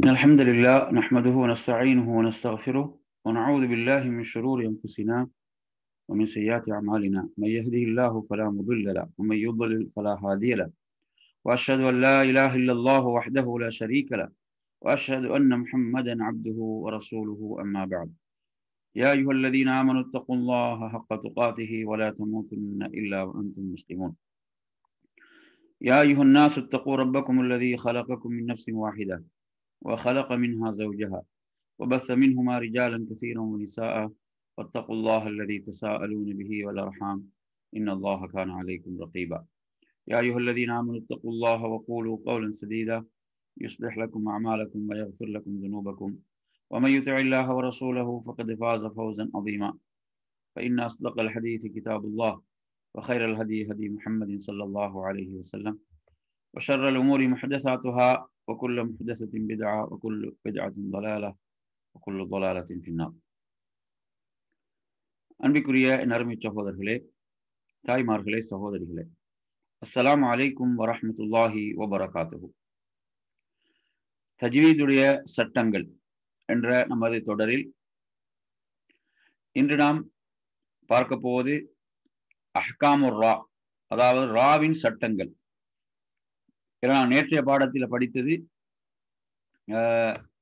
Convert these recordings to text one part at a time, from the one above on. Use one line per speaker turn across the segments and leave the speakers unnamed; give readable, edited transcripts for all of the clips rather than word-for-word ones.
إن الحمد لله نحمده ونستعينه ونستغفره ونعوذ بالله من شرور أنفسنا ومن سيئات أعمالنا من يهده الله فلا مضل له ومن يضلل فلا هادي له وأشهد أن لا إله إلا الله وحده لا شريك له وأشهد أن محمدا عبده ورسوله أما بعد يا أيها الذين آمنوا اتقوا الله حق تقاته ولا تموتن إلا وأنتم مسلمون يا أيها الناس اتقوا ربكم الذي خلقكم من نفس واحدة وخلق منها زوجها وبث منهما رجالا كثيرا ونساء واتقوا الله الذي تساءلون به والأرحام إن الله كان عليكم رقيبا يا أيها الذين آمنوا اتقوا الله وقولوا قولا سديدا يصلح لكم أعمالكم ويغفر لكم ذنوبكم ومن يطع الله ورسوله فقد فاز فوزا عظيما فإن أصدق الحديث كتاب الله وخير الهدي هدي محمد صلى الله عليه وسلم وشر الأمور محدثاتها وكل محدثة بدعة وكل بدعة ضلالة وكل ضلالة في النار. அன்பிற்குரிய நறுமை சகோதரர்களே, தாய்மார்களே, சகோதரிகளே, அஸ்ஸலாமு அலைக்கும் வரஹ்மத்துல்லாஹி வபரகாத்துஹு. தஜ்வீதுடைய சட்டங்கள் என்ற நமது தொடரில் இன்று நாம் பார்க்க போவது அஹ்காமுர் ரா, அதாவது ராவின் சட்டங்கள். நான் நேற்றைய பாடத்தில் படித்தது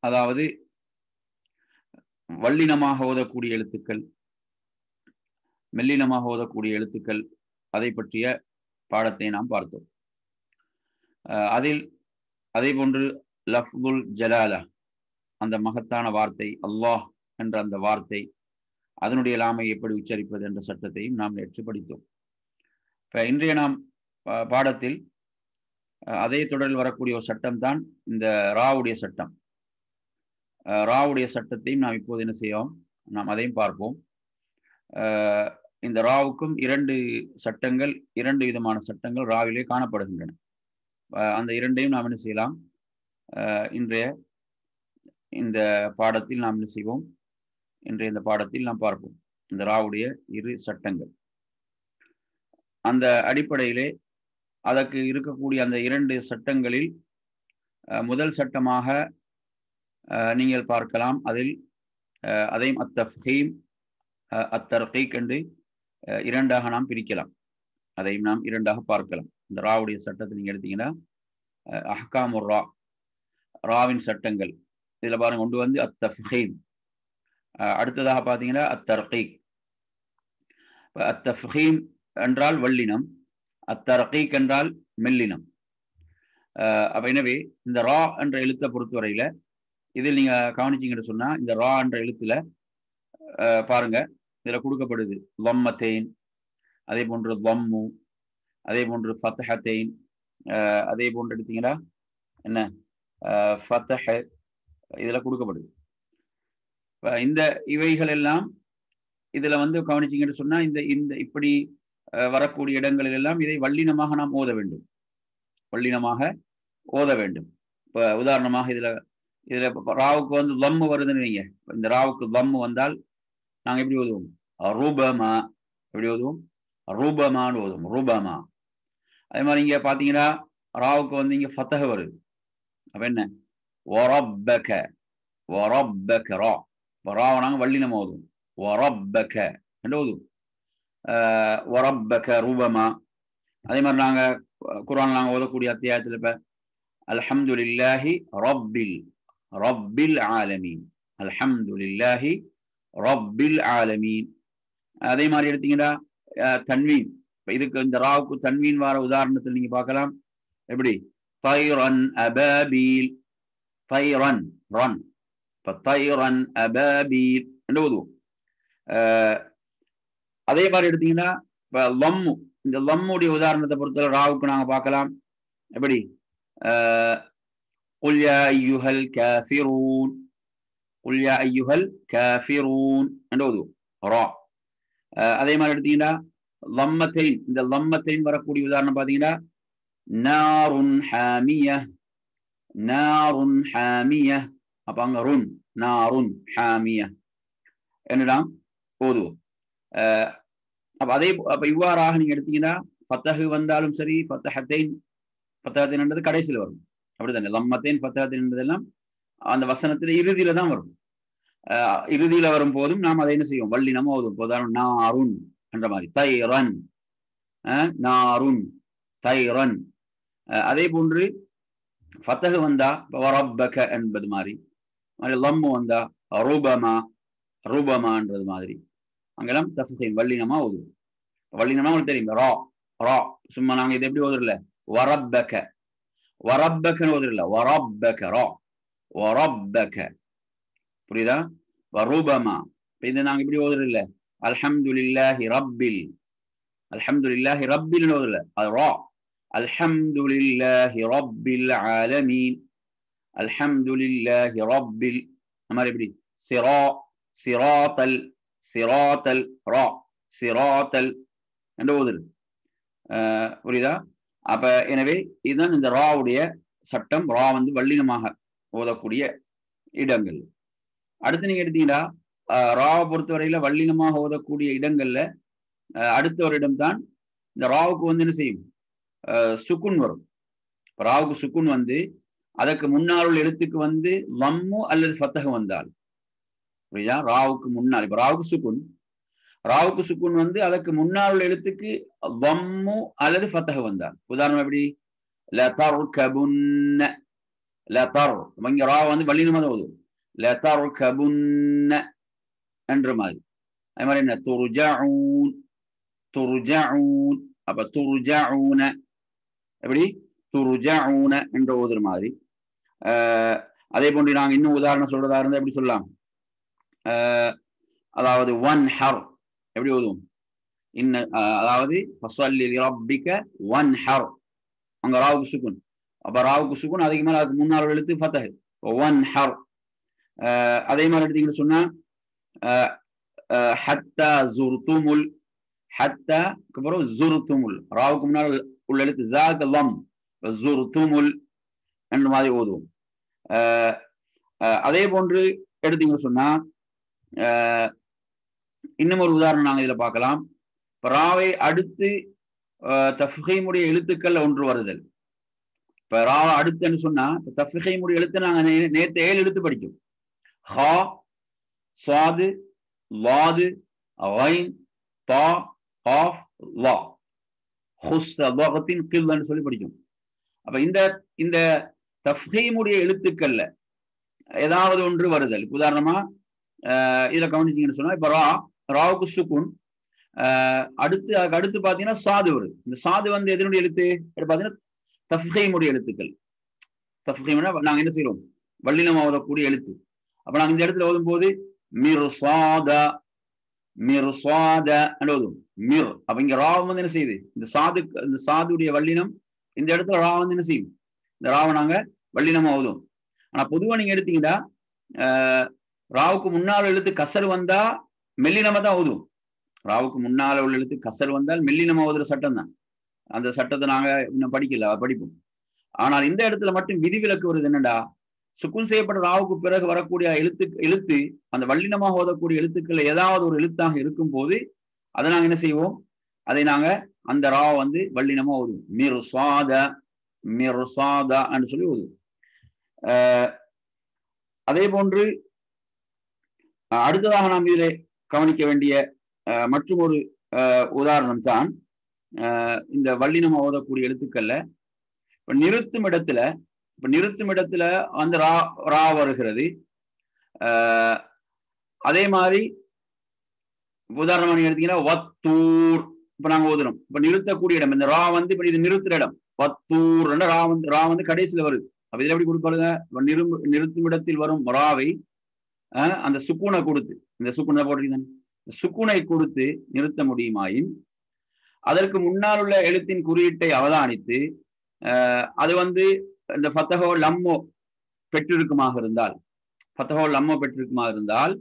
அதாவது வல்லினமாக ஓதக்கூடிய எழுத்துக்கள், மெல்லினமாக ஓதக்கூடிய எழுத்துக்கள், அதை பற்றிய பாடத்தை நாம் பார்த்தோம். அதில் அதே போன்று லஃதுல் ஜலாலா, அந்த மகத்தான வார்த்தை அல்லாஹ் என்ற அந்த வார்த்தை, அதனுடைய லாமை எப்படி உச்சரிப்பது என்ற சட்டத்தையும் நாம் நேற்று படித்தோம். இப்ப இன்றைய நாம் பாடத்தில் அதே தொடரில் வரக்கூடிய ஒரு சட்டம் தான் இந்த ராவுடைய சட்டம். ராவுடைய சட்டத்தையும் நாம் இப்போது என்ன செய்வோம், நாம் அதையும் பார்ப்போம். இந்த ராவுக்கும் இரண்டு சட்டங்கள், இரண்டு விதமான சட்டங்கள் ராவிலே காணப்படுகின்றன. அந்த இரண்டையும் நாம் என்ன செய்யலாம், இன்றைய இந்த பாடத்தில் நாம் என்ன செய்வோம், இன்றைய இந்த பாடத்தில் நாம் பார்ப்போம் இந்த ராவுடைய இரு சட்டங்கள். அந்த அடிப்படையிலே அதற்கு இருக்கக்கூடிய அந்த இரண்டு சட்டங்களில் முதல் சட்டமாக நீங்கள் பார்க்கலாம். அதில் அதையும் அத்தஃபீம் அத்தர்கீக் என்று இரண்டாக நாம் பிரிக்கலாம். அதையும் நாம் இரண்டாக பார்க்கலாம். இந்த ராவுடைய சட்டத்தை நீங்க எடுத்தீங்கன்னா அஹ்காமுர் ரா, ராவின் சட்டங்கள். இதுல பாருங்க, ஒன்று வந்து அத்தஃபீம், அடுத்ததாக பார்த்தீங்கன்னா அத்தர்கீக். அத்தஃபீம் என்றால் வல்லினம், அத்தர்கீக் என்றால் மெல்லினம். அப்ப எனவே இந்த ரா என்ற எழுத்தை பொறுத்தவரையில இதில் நீங்க கவனிச்சீங்கன்னு சொன்னா, இந்த ரா என்ற எழுத்துல பாருங்க, இதுல கொடுக்கப்படுது லம்மத்தெயின், அதே போன்று லம்மு, அதே போன்று ஃபத்ஹத்தெயின், அதே போன்று எடுத்தீங்கன்னா என்ன ஃபத்ஹ, இதுல கொடுக்கப்படுது. இந்த இவைகள் எல்லாம் இதுல வந்து கவனிச்சீங்கன்னு சொன்னா, இந்த இந்த இப்படி வரக்கூடிய இடங்களில் எல்லாம் இதை வல்லினமாக நாம் ஓத வேண்டும், வல்லினமாக ஓத வேண்டும். இப்ப உதாரணமாக இதுல ராவுக்கு வந்து லம்மு வருதுன்னு வைங்க. இந்த ராவுக்கு லம்மு வந்தால் நாங்க எப்படி ஓதுவோம், ரூபமா, எப்படி ஓதுவோம், ரூபமான்னு ஓதுவோம், ரூபமா. அதே மாதிரி இங்க பாத்தீங்கன்னா ராவுக்கு வந்து இங்க ஃபத்தஹ் வருது. அப்ப என்ன, வரப்பக, வரப்பக ரா, ராவை நாங்க வல்லினம் ஓதுவோம், வரப்பக என்று ஓதுவோம், வரப்பக ரூபமா. அதே மாதிரி நாங்க குர்ஆன் நாங்க ஓதக்கூடிய அத்தியாயத்தில் இப்ப அல்ஹம்துலில்லாஹி ரப்பில் ரப்பில் ஆலமீன், அல்ஹம்துலில்லாஹி ரப்பில் ஆலமீன். அதே மாதிரி எடுத்தீங்கன்னா தன்வீன், இதுக்கு இந்த ராவுக்கு தன்வீன் வார உதாரணத்தில் நீங்க பார்க்கலாம். எப்படி, தைரன் அபாபீல், தைரன் ரன், இப்ப தைரன் அபாபீல் என்று ஓதுவோம். அதே மாதிரி எடுத்தீங்கன்னா இப்ப லம்மு, இந்த லம்முடைய உதாரணத்தை பொறுத்தவரை ராவுக்கு நாங்க பார்க்கலாம். எப்படி, குல் யா அய்யுஹல் காஃபிரூன், குல் யா அய்யுஹல் காஃபிரூன் என்று ஓதுவோம் ரா. அதே மாதிரி எடுத்தீங்கன்னா லம்மத்தைன், இந்த லம்மத்தைன் வரக்கூடிய உதாரணம் பார்த்தீங்கன்னா நாருன் ஹாமிய, நாருன் ஹாமிய. அப்ப அங்க ருன், நாருன் ஹாமிய என்று நாம் ஓதுவோம். அப்ப அதே அப்ப இவ்வாறாக நீங்க எடுத்தீங்கன்னா ஃபத்தஹு வந்தாலும் சரி, ஃபத்தஹத்தைன், ஃபத்தஹத்தைன் என்றது கடைசியில் வரும், அப்படித்தானே. லம்மத்தைன் ஃபத்தஹத்தைன் என்பதெல்லாம் அந்த வசனத்துல இறுதியில தான் வரும். இறுதியில வரும் போதும் நாம் அதை என்ன செய்வோம், வல்லினமா ஓதும். உதாரணம் நாருன் என்ற மாதிரி, தைரன், நாருன் தைரன். அதே போன்று ஃபத்தஹ் வந்தா வரப்பக என்பது மாதிரி, லம்மு வந்தா ரூபமா ரூபமான்றது மாதிரி அங்கெல்லாம் தஃப்ஹீம் வல்லினமா ஓதும். வல்லினமா உங்களுக்கு தெரியும், ரா ரா. சும்மா நாங்க இதை எப்படி ஓதுறல, வரப்பக வரப்பகன்னு ஓதுறல, வரப்பக ரா வரப்பக. புரியுதா? வரூபமா. இதை நாங்க இப்படி ஓதுறல, அல்ஹம்துலில்லாஹி ரப்பில், அல்ஹம்துலில்லாஹி ரப்பில் ஓதுறல, அது ரா. அல்ஹம்துலில்லாஹி ரப்பில் ஆலமீன், அல்ஹம்துலில்லாஹி ரப்பில். அந்த மாதிரி எப்படி சிரா சிராத்தல் சிராத்தல் ரா சிராத்தல் என்று ஓதுரு. புரியுதா? அப்ப எனவே இதுதான் இந்த ராவுடைய சட்டம். ரா வந்து வல்லினமாக ஓதக்கூடிய இடங்கள். அடுத்து நீங்க எடுத்தீங்கன்னா ராவை பொறுத்தவரையில வல்லினமாக ஓதக்கூடிய இடங்கள்ல அடுத்த ஒரு இடம் தான் இந்த ராவுக்கு வந்து என்ன செய்யும், சுக்குன் வரும். ராவுக்கு சுக்குன் வந்து அதற்கு முன்னால் உள்ள எழுத்துக்கு வந்து லம்மு அல்லது ஃபத்தஹ் வந்தால், புரியுதா? ராவுக்கு முன்னால், இப்ப ராவுக்கு சுக்குன் வந்து அதற்கு முன்னால் உள்ள எழுத்துக்கு லம்மு அல்லது ஃபத்தஹ் வந்தால், உதாரணம் எப்படி லதர்கபுன்ன, லதர், இங்க ரா வந்து வல்லினமா தான் ஓதும், லதர்கபுன்ன என்ற மாதிரி. அதே மாதிரி என்ன, துர்ஜஊன் துர்ஜஊன், அப்ப துர்ஜஊன எப்படி துர்ஜஊன என்ற ஓதுற மாதிரி. அதே போன்று நாங்க இன்னும் உதாரணம் சொல்றதா இருந்தா எப்படி சொல்லலாம், அதாவது ஒன் ஹர் எப்படி ஓதுவோம், அதாவது ஃபஸல்லி லிரப்பிக ஒன் ஹர், அங்க ராவுக்கு சுக்குன். அப்ப ராவுக்கு சுக்குன், அதுக்கு மேல அதுக்கு முன்னால் எழுத்து ஃபத்தஹ், ஒன் ஹர். அதே மாதிரி எடுத்தீங்கன்னு சொன்னா ஹத்தா ஜுர்துமுல், ஹத்தா அப்புறம் ஜுர்துமுல், ராவுக்கு முன்னால் உள்ள எழுத்து ஜாக் லம், ஜுர்துமுல் என்ற மாதிரி ஓதுவோம். அதே போன்று எடுத்தீங்கன்னு சொன்னா இன்னும் ஒரு உதாரணம் நாங்க இதுல பார்க்கலாம். ராவை அடுத்து தஃப்ஹீமுடைய எழுத்துக்கள் ஒன்று வருதல். இப்ப ராவை அடுத்துன்னு சொன்னா தஃப்ஹீமுடைய எழுத்து நாங்க நேற்று 7 எழுத்து படிக்கும். ஹா, ஸாது, லாது, ஐன், தா, காஃப், லா, ஹுஸ்ஸ லகத்தின் கில்ன்னு சொல்லி படிக்கும். அப்ப இந்த தஃப்ஹீமுடைய எழுத்துக்கள்ல ஏதாவது ஒன்று வருதல். உதாரணமா இதுல கவனிச்சீங்கன்னு சொன்னா, இப்ப ராவுக்கு சுக்குன், அடுத்து பாத்தீங்கன்னா சாது வருது. இந்த சாது வந்து எதனுடைய எழுத்து பாத்தீங்கன்னா தஃப்ஹீமுடைய எழுத்துக்கள். தஃப்ஹீம்னா நாங்க என்ன செய்யறோம், வல்லினம் ஓதக்கூடிய எழுத்து. அப்ப நாங்க இந்த இடத்துல ஓதும் போது மிர்சாதா மிர்சாதா ஓதும், மிர். அப்ப இங்க ரா வந்து என்ன செய்யுது, இந்த சாதுடைய வல்லினம் இந்த இடத்துல ரா வந்து என்ன செய்யும், இந்த ராவை நாங்க வல்லினமா ஓதும். ஆனா பொதுவா நீங்க எடுத்தீங்கன்னா ராவுக்கு முன்னால் எழுத்து கசர் வந்தா மெல்லினமா தான் ஓதும். ராவுக்கு முன்னால உள்ள எழுத்து கசர் வந்தால் மெல்லினமா ஓதுற சட்டம் தான். அந்த சட்டத்தை நாங்க இன்னும் படிப்போம். ஆனால் இந்த இடத்துல மட்டும் விதிவிலக்கு வருது. என்னடா, சுக்குன் செய்யப்பட்ட ராவுக்கு பிறகு வரக்கூடிய எழுத்து அந்த வல்லினமாக ஓதக்கூடிய எழுத்துக்கள் ஏதாவது ஒரு எழுத்தாக இருக்கும் போது அதை நாங்க என்ன செய்வோம், அதை நாங்க அந்த ரா வந்து வல்லினமா ஓதுவோம். மிர்சாதா மிர்சாதா என்று சொல்லி ஓதுவோம். அதே போன்று அடுத்ததாக நாம் இதிலே கவனிக்க வேண்டிய மற்றும் ஒரு உதாரணம் தான் இந்த வல்லினமா ஓதக்கூடிய எழுத்துக்கள்ல இப்ப நிறுத்தும் இடத்துல அந்த ரா வருகிறது. அதே மாதிரி உதாரணமா நீங்க எடுத்தீங்கன்னா வத்தூர், இப்ப நாங்க ஓதுறோம். இப்ப நிறுத்தக்கூடிய இடம் இந்த ரா வந்து இப்ப இது நிறுத்துற இடம், வத்தூர் ரா வந்து கடைசியில வருது. அப்ப இதுல எப்படி கொடுப்பாருங்க, நிறுத்தும் இடத்தில் வரும் ராவை அந்த சுக்கூனை கொடுத்து, இந்த சுக்கூனை போட்டிருக்கீங்க, சுக்கூனை கொடுத்து நிறுத்த முடியுமாயின் அதற்கு முன்னால் உள்ள எழுத்தின் குறியீட்டை அவதானித்து அது வந்து இந்த ஃபத்தஹோ லம்மோ பெற்றிருக்குமாக இருந்தால்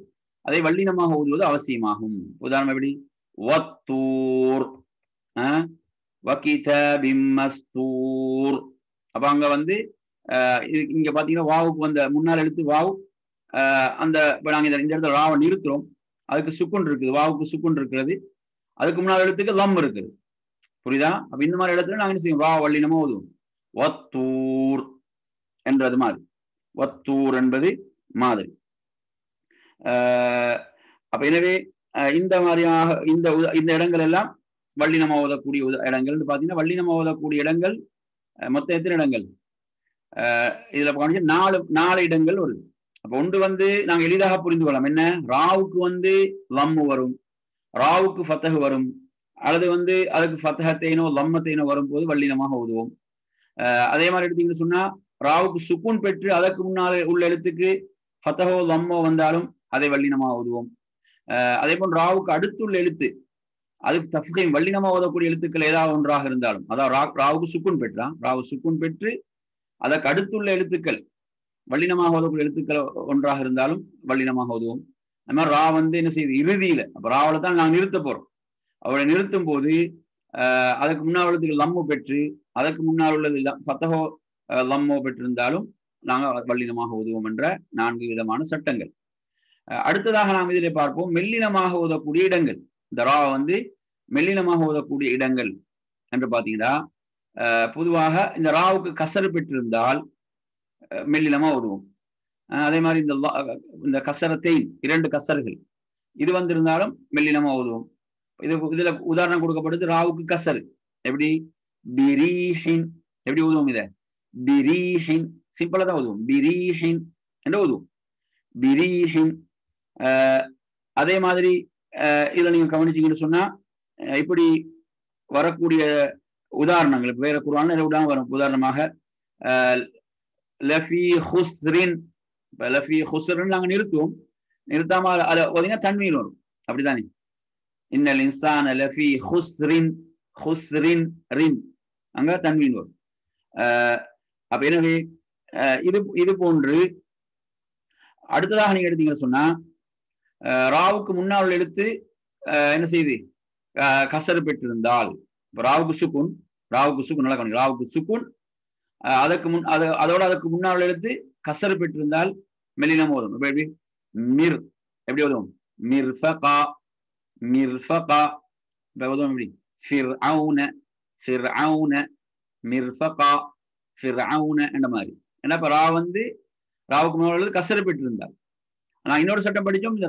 அதை வல்லினமாக ஓதுவது அவசியமாகும். உதாரணம் எப்படி, வத்தூர் வகிதபிம் மஸ்தூர். அப்ப அங்க வந்து இங்க பாத்தீங்கன்னா வாவுக்கு வந்த முன்னால் எழுத்து வாவ், அந்த நாங்க இந்த இடத்துல ராவை நிறுத்துறோம், அதுக்கு சுக்குன் இருக்குது, வாவுக்கு சுக்குன் இருக்கிறது, அதுக்கு முன்னால் எழுத்துக்கு லம் இருக்குது. புரியுதா? அப்ப இந்த மாதிரி இடத்துல நாங்க என்ன செய்வோம், ரா வல்லினமா ஓதுவோம், வத்தூர் என்றது மாதிரி. வத்தூர் என்பது மாதிரி. அப்ப எனவே இந்த மாதிரியாக இந்த இடங்கள் எல்லாம் வல்லினம் ஓதக்கூடிய இடங்கள் பாத்தீங்கன்னா, வல்லினம் ஓதக்கூடிய இடங்கள் மொத்தம் எத்தனை இடங்கள்? இதுல நாலு இடங்கள் வருது. அப்ப ஒன்று வந்து நாங்க எளிதாக புரிந்து கொள்ளலாம். என்ன, ராவுக்கு வந்து லம்மு வரும், ராவுக்கு ஃபத்தஹ் வரும், அல்லது வந்து அதுக்கு ஃபத்தஹத்தைனோ லம்மத்தைனோ வரும்போது வல்லினமாக ஓதுவோம். அதே மாதிரி எடுத்தீங்கன்னு சொன்னா, ராவுக்கு சுக்கூன் பெற்று அதற்கு முன்னால் உள்ள எழுத்துக்கு ஃபத்தஹோ லம்மோ வந்தாலும் அதை வல்லினமாக ஓதுவோம். அதே போல் ராவுக்கு அடுத்துள்ள எழுத்து அதுக்கு தஃப்ஹீம் வல்லினமா ஓதக்கூடிய எழுத்துக்கள் ஏதாவது ஒன்றாக இருந்தாலும், அதாவது ராவுக்கு சுக்கூன் பெற்றான், ராவு சுக்கூன் பெற்று அதற்கு அடுத்துள்ள எழுத்துக்கள் வல்லினமாக ஓதக்கூடிய எழுத்துக்கள் ஒன்றாக இருந்தாலும் வல்லினமாக ஓதுவோம். அது மாதிரி ரா வந்து என்ன செய்யுது, இறுதியில, அப்ப ராவில தான் நாங்கள் நிறுத்த போறோம். அவரை நிறுத்தும் போது அதுக்கு முன்னால் உள்ளதுக்கு லம்மு பெற்று அதற்கு முன்னால் உள்ளது ஃபத்தஹோ லம்மோ பெற்றிருந்தாலும் நாங்கள் வல்லினமாக ஓதுவோம் என்ற 4 விதமான சட்டங்கள். அடுத்ததாக நாம் இதிலே பார்ப்போம் மெல்லினமாக ஓதக்கூடிய இடங்கள். இந்த ரா வந்து மெல்லினமாக ஓதக்கூடிய இடங்கள் என்று பார்த்தீங்கன்னா, பொதுவாக இந்த ராவுக்கு கசரு பெற்றிருந்தால் மெல்லினமா ஓதுவோம். அதே மாதிரி இந்த கசரத்தை 2 கசர்கள் இது வந்திருந்தாலும் மெல்லினமா ஓதுவோம். இதுல உதாரணம் கொடுக்கப்படுது, ராவுக்கு கசரு எப்படி, பிரீஹின், எப்படி ஓதுவோம் இத, பிரீஹின், சிம்பிளா தான் ஓதுவோம், பிரீஹின் என்று ஓதுவோம், பிரீஹின். அதே மாதிரி இதுல நீங்க கவனிச்சீங்கன்னு சொன்னா இப்படி வரக்கூடிய உதாரணங்கள் வேற குர்ஆன்ல வரும். உதாரணமாக லஃபி ஹுஸ்ரின், லஃபி ஹுஸ்ரின் நாங்க நிறுத்துவோம், நிறுத்தாம அதை ஓதினா தன்வீன் வரும், அப்படித்தானே, இன்னல் இன்சான லஃபி ஹுஸ்ரின், ஹுஸ்ரின் ரின், அங்க தன்வீன் வரும். அப்ப எனவே இது போன்று அடுத்ததாக நீங்க எடுத்தீங்கன்னு சொன்னா, ராவுக்கு முன்னால் எழுத்து என்ன செய்யுது, கசரு பெற்றிருந்தால், ராவுக்கு சுக்குன், நல்லா கவனிங்க, ராவுக்கு சுக்குன், அதற்கு முன்னால் எழுத்து கசரு பெற்றிருந்தால் மெல்லினம் ஓதும். எப்படி மிர், எப்படி ஓதும், மிர்ஃபகா, மிர்ஃபகா, ஓதும் எப்படி, ஃபிர்அவுன, ஃபிர்அவுன, மிர்ஃபகா, ஃபிர்அவுன என்ற மாதிரி. ஏன்னா இப்ப ரா வந்து ராவுக்கு முன்னால் எழுத்து கசரு பெற்றிருந்தால், ஆனா இன்னொரு சட்டம் படிச்சோம், இந்த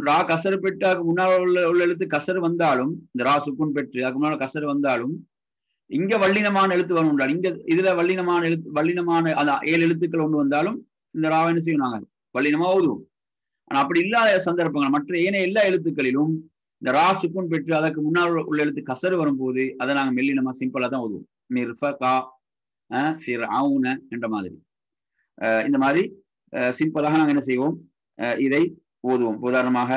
ரா கசரு பெற்று அதுக்கு முன்னால் உள்ள எழுத்து கசரு வந்தாலும், இந்த ரா சுக்குன் பெற்று அதுக்கு முன்னால் கசரு வந்தாலும் இங்க வல்லினமான எழுத்து வரும். இங்க இதுல வல்லினமான அந்த 7 எழுத்துக்கள் ஒன்று வந்தாலும் இந்த ராவை என்ன செய்யும், நாங்கள் வல்லினமா ஓதுவோம். ஆனா அப்படி இல்லாத சந்தர்ப்பங்கள் மற்ற ஏனைய எல்லா எழுத்துக்களிலும் இந்த ரா சுக்குன் பெற்று அதற்கு முன்னால் உள்ள எழுத்து கசரு வரும்போது அதை நாங்கள் மெல்லினமா சிம்பிளா தான் ஓதுவோம், மிர்ஃபகா, ஃபிர்அவுன என்ற மாதிரி. இந்த மாதிரி சிம்பிளாக நாங்கள் என்ன செய்வோம், இதை ஓதுவோம். உதாரணமாக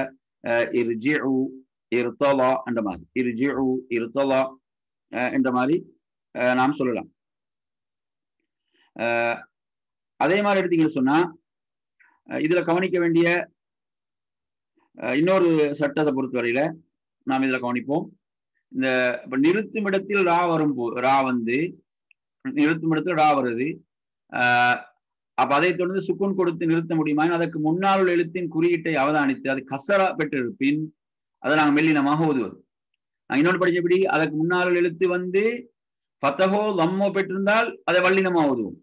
இர்ஜிஉ, இர்தலா என்ற மாதிரி, இர்ஜிஉ, இர்தலா என்ற மாதிரி நாம் சொல்லலாம். அதே மாதிரி எடுத்தீங்கன்னு சொன்னா, இதுல கவனிக்க வேண்டிய இன்னொரு சட்டத்தை பொறுத்தவரையில நாம் இதுல கவனிப்போம். இந்த இப்ப நிறுத்தும் இடத்தில் ரா வரும்போது, ரா வந்து நிறுத்தும் இடத்துல ரா வருது, அப்ப அதை தொடர்ந்து சுக்குன் கொடுத்து நிறுத்த முடியுமா, அதற்கு முன்னால் உள்ள எழுத்தின் குறியீட்டை அவதானித்து அது கசரா பெற்றிருப்பின் அதை நாங்கள் மெல்லினமாக ஓதுவது. நான் இன்னொன்று படிச்சபடி அதற்கு முன்னால் எழுத்து வந்து ஃபத்தஹோ லம்மோ பெற்றிருந்தால் அதை வல்லினமா ஓதுவோம்.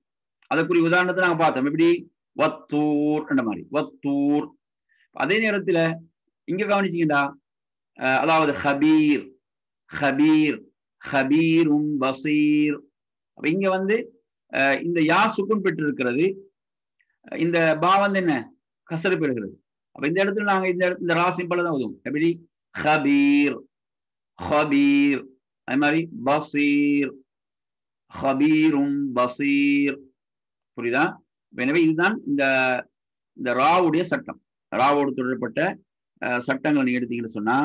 அதற்குரிய உதாரணத்தை நாங்கள் பார்த்தோம், எப்படி வத்தூர் என்ற மாதிரி, வத்தூர். அதே நேரத்துல இங்க கவனிச்சீங்கடா, அதாவது ஹபீர், ஹபீர், ஹபீரும் பசீர். அப்ப இங்க வந்து இந்த யா சுக்குன் பெற்று இருக்கிறது, இந்த பா வந்து என்ன கசரு பெறுகிறது. அப்ப இந்த இடத்துல நாங்க இந்த ரா சிம்பிளா தான் ஓதுவோம், எப்படி ஹபீர், ஹபீர். அது மாதிரி பசீர், ஹபீரும் பசீர். புரியுதா? எனவே இதுதான் இந்த ராவுடைய சட்டம். ராவோடு தொடரப்பட்ட சட்டங்கள் நீங்க எடுத்தீங்கன்னு சொன்னா,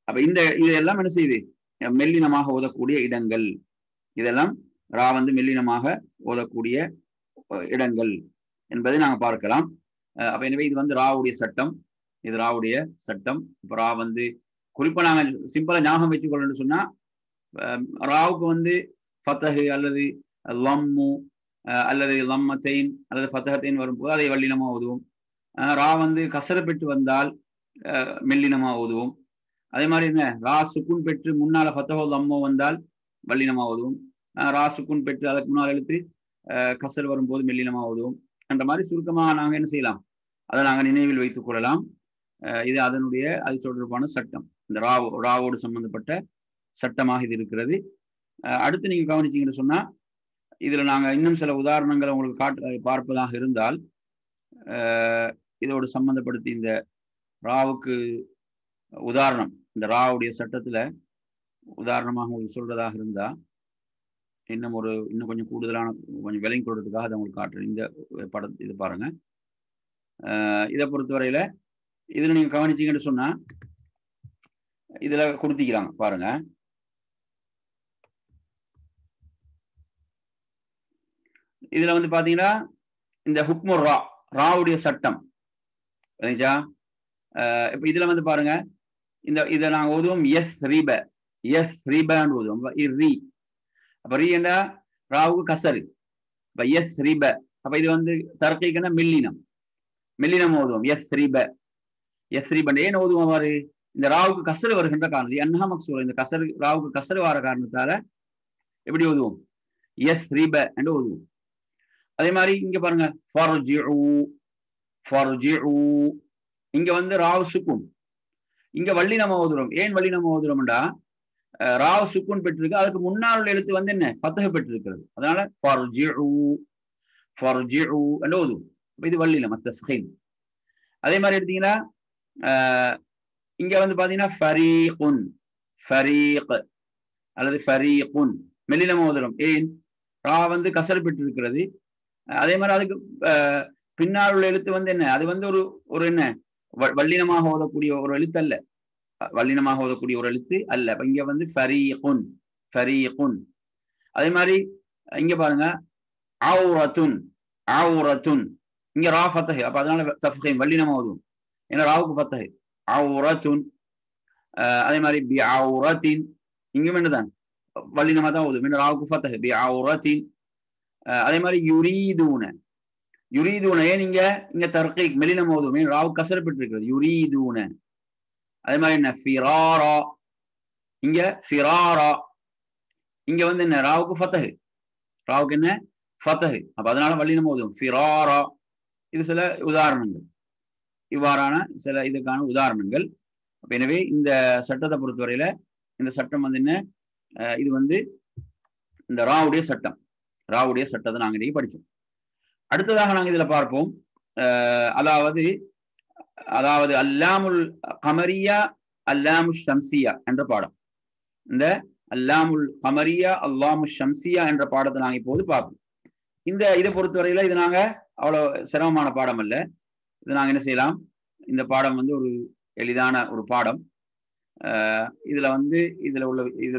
அப்ப இதெல்லாம் என்ன செய்யுது, மெல்லினமாக ஓதக்கூடிய இடங்கள். இதெல்லாம் ரா வந்து மெல்லினமாக ஓதக்கூடிய இடங்கள் என்பதை நாங்க பார்க்கலாம். அப்ப எனவே இது வந்து ராவுடைய சட்டம், இது ராவுடைய சட்டம். இப்ப ரா வந்து குறிப்பா நாங்க சிம்பிளா ஞாபகம் வச்சுக்கொள்ளணும்னு சொன்னா, ராவுக்கு வந்து ஃபத்தஹு அல்லது லம்மு அல்லது லம்மத்தைன் அல்லது ஃபத்தஹத்தைன் வரும்போது அதை வல்லினமா ஓதுவோம். ரா வந்து கசர பெற்று வந்தால் மெல்லினமா ஓதுவோம். அதே மாதிரி என்ன, ரா சுக்குன் பெற்று முன்னால ஃபத்தஹோ லம்மோ வந்தால் வல்லினமா ஓதுவோம். ரா சுக்குன் பெற்று அதற்கு முன்னால் எழுத்து கசல் வரும்போது மெல்லினமா ஓதுவோம் என்ற மாதிரி சுருக்கமாக நாங்கள் என்ன செய்யலாம், அதை நாங்கள் நினைவில் வைத்துக் கொள்ளலாம். இது அதனுடைய அது தொடர்பான சட்டம், இந்த ராவோடு சம்பந்தப்பட்ட சட்டமாக இது இருக்கிறது. அடுத்து நீங்க கவனிச்சீங்கன்னு சொன்னா, இதுல நாங்க இன்னும் சில உதாரணங்களை உங்களுக்கு பார்ப்பதாக இருந்தால், இதோடு சம்பந்தப்படுத்தி இந்த ராவுக்கு உதாரணம், இந்த ராவுடைய சட்டத்துல உதாரணமாக உங்களுக்கு சொல்றதாக இருந்தா, இன்னும் கொஞ்சம் கூடுதலான கொஞ்சம் விலை கொடுறதுக்காக அதை உங்களுக்கு காட்டுறேன். இந்த படத்தை இது பாருங்க. இதை பொறுத்தவரையில இதுல நீங்க கவனிச்சீங்கன்னு சொன்னா, இதுல கொடுத்திக்கிறாங்க பாருங்க. இதுல வந்து பாத்தீங்கன்னா இந்த ஹுக்முர் ராவுடைய சட்டம். இப்ப இதுல வந்து பாருங்க, இதை நாங்க ஓதுவோம் எஸ் ரீபன்னு ஓதுவோம். அப்ப ரீ என்ற ராவுக்கு கசரு, இப்ப எஸ் ரீப. அப்ப இது வந்து தர்கீக்குன்னா மெல்லினம் ஓதுவோம். எஸ் ரீபன் ஏன் ஓதுவோம் பாரு, இந்த ராவுக்கு கசரு வருகின்ற காரணம் அன்ஹா மக்சூரா, இந்த கசரு ராவுக்கு கசரு வர காரணத்தால எப்படி ஓதுவோம், எஸ் ரீப என்று ஓதுவோம். அதே மாதிரி இங்க பாருங்க இங்க வந்து ராவ் சுக்குன், இங்க வள்ளி நம்ம ஓதுறோம். ஏன் வள்ளி நம்ம ஓதுறோம்டா, ராவ் சுக்குன் பெற்றிருக்கு, அதுக்கு முன்னால் உள்ள எழுத்து வந்து என்ன ஃபத்ஹ் பெற்றிருக்கிறது, அதனால என்று ஓதுவோம். இது வள்ளினம் அத்தஸ்கீன். அதே மாதிரி எடுத்தீங்கன்னா இங்க வந்து பாத்தீங்கன்னா ஃபரீக் அல்லது ஃபரீகுன் மெல்லினம் ஓதுறோம். ஏன், ரா வந்து கசர் பெற்றிருக்கிறது. அதே மாதிரி அதுக்கு பின்னால் உள்ள எழுத்து வந்து என்ன, அது வந்து ஒரு என்ன வல்லினமாக ஓதக்கூடிய ஒரு எழுத்து அல்ல, வல்லினமாக ஓதக்கூடிய ஒரு எழுத்து அல்ல. அப்ப இங்க வந்து ஃபரீகுன். அதே மாதிரி இங்க பாருங்க ஆவுரத்துன், இங்க ரா ஃபத்ஹ், அப்ப அதனால தஃப்கீம் வல்லினமா ஓதும், ஏன்னா ராவுக்கு ஃபத்ஹ் ஆவுரத்துன். அதே மாதிரி பிஆவுரத்தின், இங்கும் என்னதான் வல்லினமா தான் ஓதும், ஏன்னா ராவுக்கு ஃபத்ஹ் பிஆவுரத்தின். அதே மாதிரி யுரீதூன ஏன் இங்க தர்கீக் மெல்லினம் ஓதும், ஏன் ராவு கசர் பெற்றிருக்கிறது யுரீதூன. அதே மாதிரி என்ன ஃபிராரா, இங்க வந்து என்ன ராவுக்கு ஃபத்ஹ், ராவுக்கு என்ன ஃபத்ஹ், அப்ப அதனால வல்லினம் ஓதும் ஃபிராரா. இது சில உதாரணங்கள், இவ்வாறான சில இதுக்கான உதாரணங்கள். எனவே இந்த சட்டத்தை பொறுத்தவரையில இந்த சட்டம் வந்து என்ன, இது வந்து இந்த ராவுடைய சட்டத்தை நாங்க இன்னைக்கு படிச்சோம். அடுத்ததாக நாங்க இதுல பார்ப்போம், அதாவது அல்லாமுல் கமரியா அல்லாமு ஷம்சியா என்ற பாடம். இந்த அல்லாமுல் கமரியா அல்லாமு ஷம்சியா என்ற பாடத்தை நாங்க இப்போது பார்ப்போம். இதை பொறுத்தவரையில இது நாங்க அவ்வளவு சிரமமான பாடம் அல்ல. இது நாங்க என்ன செய்யலாம், இந்த பாடம் வந்து ஒரு எளிதான ஒரு பாடம். இதுல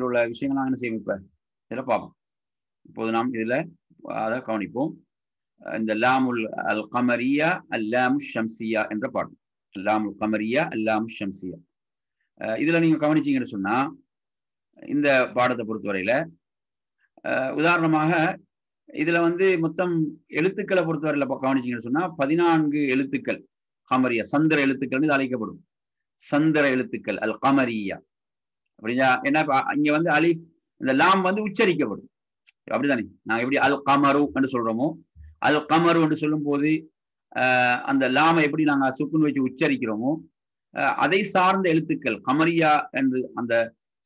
உள்ள விஷயங்கள் நாங்க என்ன செய்வோம், இப்ப இதுல பார்ப்போம். இப்போது நாம் இதுல அதை கவனிப்போம். இந்த லாமுல் அல் கமரியா அல்லாமு ஷம்சியா என்ற பாடம், லாமுல் கமரியா அல்லாமு ஷம்சியா. இதுல நீங்க கவனிச்சீங்கன்னு சொன்னா, இந்த பாடத்தை பொறுத்தவரையில உதாரணமாக இதுல வந்து மொத்தம் எழுத்துக்களை பொறுத்தவரையில கவனிச்சீங்கன்னு சொன்னா 14 எழுத்துக்கள் கமரியா, சந்திர எழுத்துக்கள் இது அழைக்கப்படும், சந்திர எழுத்துக்கள் அல் கமரியா. அப்படின்னா என்ன, இங்க வந்து அலிஃப் இந்த லாம் வந்து உச்சரிக்கப்படும், அப்படித்தானே. நாங்க எப்படி அல் கமரு என்று சொல்றோமோ, அல் கமரு என்று சொல்லும் போது அந்த லாமை எப்படி நாங்க சுக்குன் வச்சு உச்சரிக்கிறோமோ, அதை சார்ந்த எழுத்துக்கள் கமரியா என்று அந்த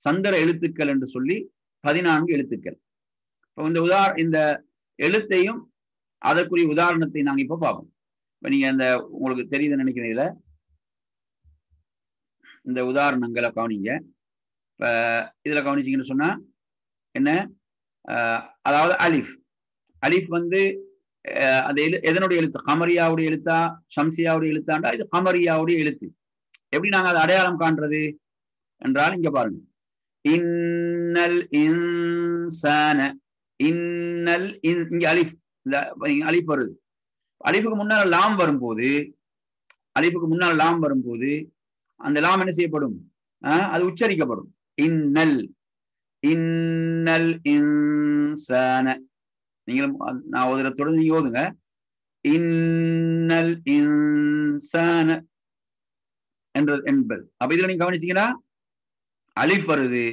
சந்திர எழுத்துக்கள் என்று சொல்லி 14 எழுத்துக்கள். இப்போ இந்த எழுத்தையும் அதற்குரிய உதாரணத்தை நாங்க இப்ப பார்ப்போம். இப்ப நீங்க உங்களுக்கு தெரியுதுன்னு நினைக்கிறீங்கள, இந்த உதாரணங்களை கவனிங்க. இப்ப இதுல கவனிச்சீங்கன்னு சொன்னா என்ன, அதாவது அலிஃப் வந்து அது எதனுடைய எழுத்து, கமரியாவுடைய எழுத்தா ஷம்சியாவுடைய எழுத்தாண்டா, இது கமரியாவுடைய எழுத்து. எப்படி நாங்க அதை அடையாளம் காண்றது என்றால், இங்க பாருங்க, இன்னல் இன்சான, இங்க அலிஃப் வருது. அலிஃபுக்கு முன்னால லாம் வரும்போது அந்த லாம் என்ன செய்யப்படும், அது உச்சரிக்கப்படும். இன்னல் இன்சான, நீங்களும் நான் ஓதுறதோடு நீங்க ஓதுங்க, இன்னல் இன்சான என்பது. அப்ப இதுல நீங்க கவனிச்சீங்கன்னா அலிஃப் வருது,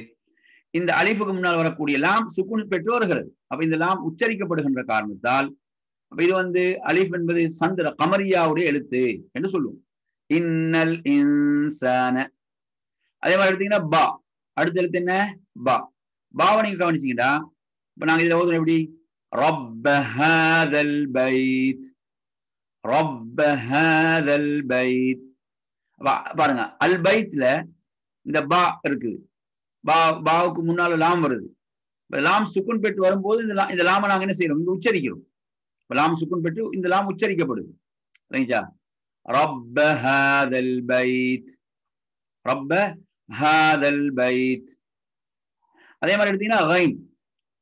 இந்த அலிஃபுக்கு முன்னால் வரக்கூடிய லாம் சுக்குன் பெற்று வருகிறது. அப்ப இந்த லாம் உச்சரிக்கப்படுகின்ற காரணத்தால் அப்ப இது அலிஃப் என்பது சந்திர கமரியாவுடைய எழுத்து என்று சொல்லுவோம். இன்னல் இன்சான. அதே மாதிரி எடுத்தீங்கன்னா பா, அடுத்த எழுத்து என்ன? பா. பாவை நீங்க கவனிச்சீங்கன்னா இப்ப நாங்க இதுல ஓதுறோம் எப்படி? ரப்ப ஹாதல் பைத், ரப்ப ஹாதல் பைத். பாருங்க, அல் பைத்ல இந்த பா இருக்குது, பாவுக்கு முன்னால லாம் வருது. லாம் சுக்குன் பெற்று வரும்போது இந்த லாம நாங்க என்ன செய்யறோம்? இங்க உச்சரிக்கிறோம். லாம் சுக்குன் பெற்று இந்த லாம் உச்சரிக்கப்படுது. ரைட்டா? ரப்ப ஹாதல் பைத், ரப்ப ஹாதல் பைத். அதே மாதிரி எடுத்தீங்கன்னா கைன்,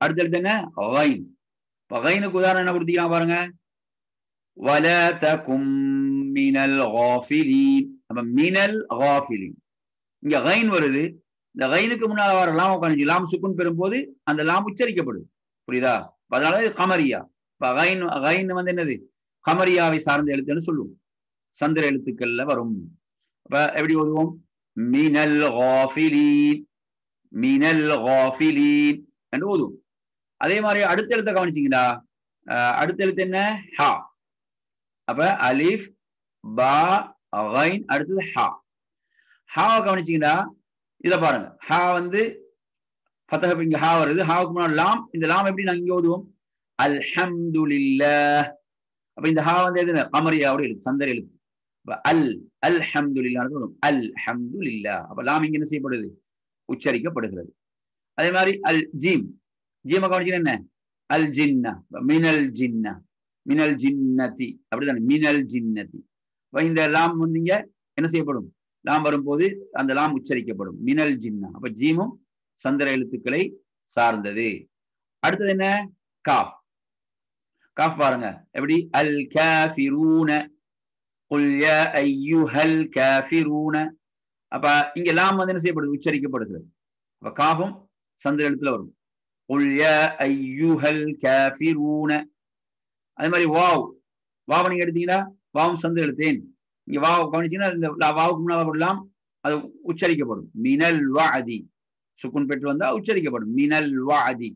அடுத்த எழுத்து என்ன? கைன். இப்ப கைனுக்கு உதாரணம் என்ன கொடுத்தீங்கன்னா பாருங்க, வலா தகும் மினல் காஃபிலீன். அப்ப மினல் காஃபிலீன் இங்க கைன் வருது. இந்த கைனுக்கு முன்னால் வர லாம் உட்காந்து லாம் சுக்குன் பெறும்போது அந்த லாம் உச்சரிக்கப்படுது. புரியுதா? அதனால கமரியா. இப்ப கைன் என்னது? கமரியாவை சார்ந்த எழுத்துன்னு சொல்லுவோம். சந்திர எழுத்துக்கள்ல வரும். அப்ப எப்படி ஓதுவோம்? மினல் காஃபிலீன், மினல் காஃபிலீன் என்று ஓதுவோம். அதே மாதிரி அடுத்த எழுத்தை கவனிச்சீங்களா? அடுத்த எழுத்து என்ன? ஹா. அப்ப அலிஃப் பா கைன், அடுத்தது ஹா. ஹாவை கவனிச்சீங்கன்னா இத பாருங்க, ஹா ஃபதஹ் இங்க ஹா வருது. ஹாவுக்கு முன்னாடி லாம். இந்த லாம் எப்படி நாங்க இங்க ஓதுவோம்? அல்ஹம்துலில்லாஹ். அப்ப இந்த ஹா எதுனா கமரியாவோட எழுத்து, சந்திர எழுத்து. அல்ஹம்துலில்லாஹ் சொல்லுவோம். அல்ஹம்துலில்லாஹ். அப்ப லாம் இங்க என்ன செய்யப்படுது? உச்சரிக்கப்படுகிறது. அதே மாதிரி அல் ஜீம், ஜீம கவனிச்சீங்கன்னா என்ன? அல் ஜின்னா, மினல் ஜின்னா, மினல் ஜின்னதி. அப்படிதானே? மினல் ஜின்னதி. இந்த லாம் இங்க என்ன செய்யப்படும்? லாம் வரும்போது அந்த லாம் உச்சரிக்கப்படும். மினல் ஜின்னா. அப்ப ஜீமும் சந்திர எழுத்துக்களை சார்ந்தது. அடுத்தது என்ன? காஃப். காஃப் பாருங்க எப்படி? அல் காஃபிரூன, குல் யா அய்யுஹல் காஃபிரூன. அப்ப இங்க லாம் என்ன செய்யப்படுது? உச்சரிக்கப்படுகிறது. அப்ப காஃபும் சந்திர எழுத்துல வரும். குல் யா அய்யுஹல் காஃபிரூன. அதே மாதிரி வாவ், வாவ நீங்க எடுத்தீங்கன்னா வாவும் சந்திர எழுத்தேன். இங்க வாவ் கவனிச்சீங்கன்னா இந்த வாவுக்கு முன்னால் வரலாம், அது உச்சரிக்கப்படும். மினல் வஅதி. சுக்குன் பெற்று வந்தா உச்சரிக்கப்படும். மினல் வஅதி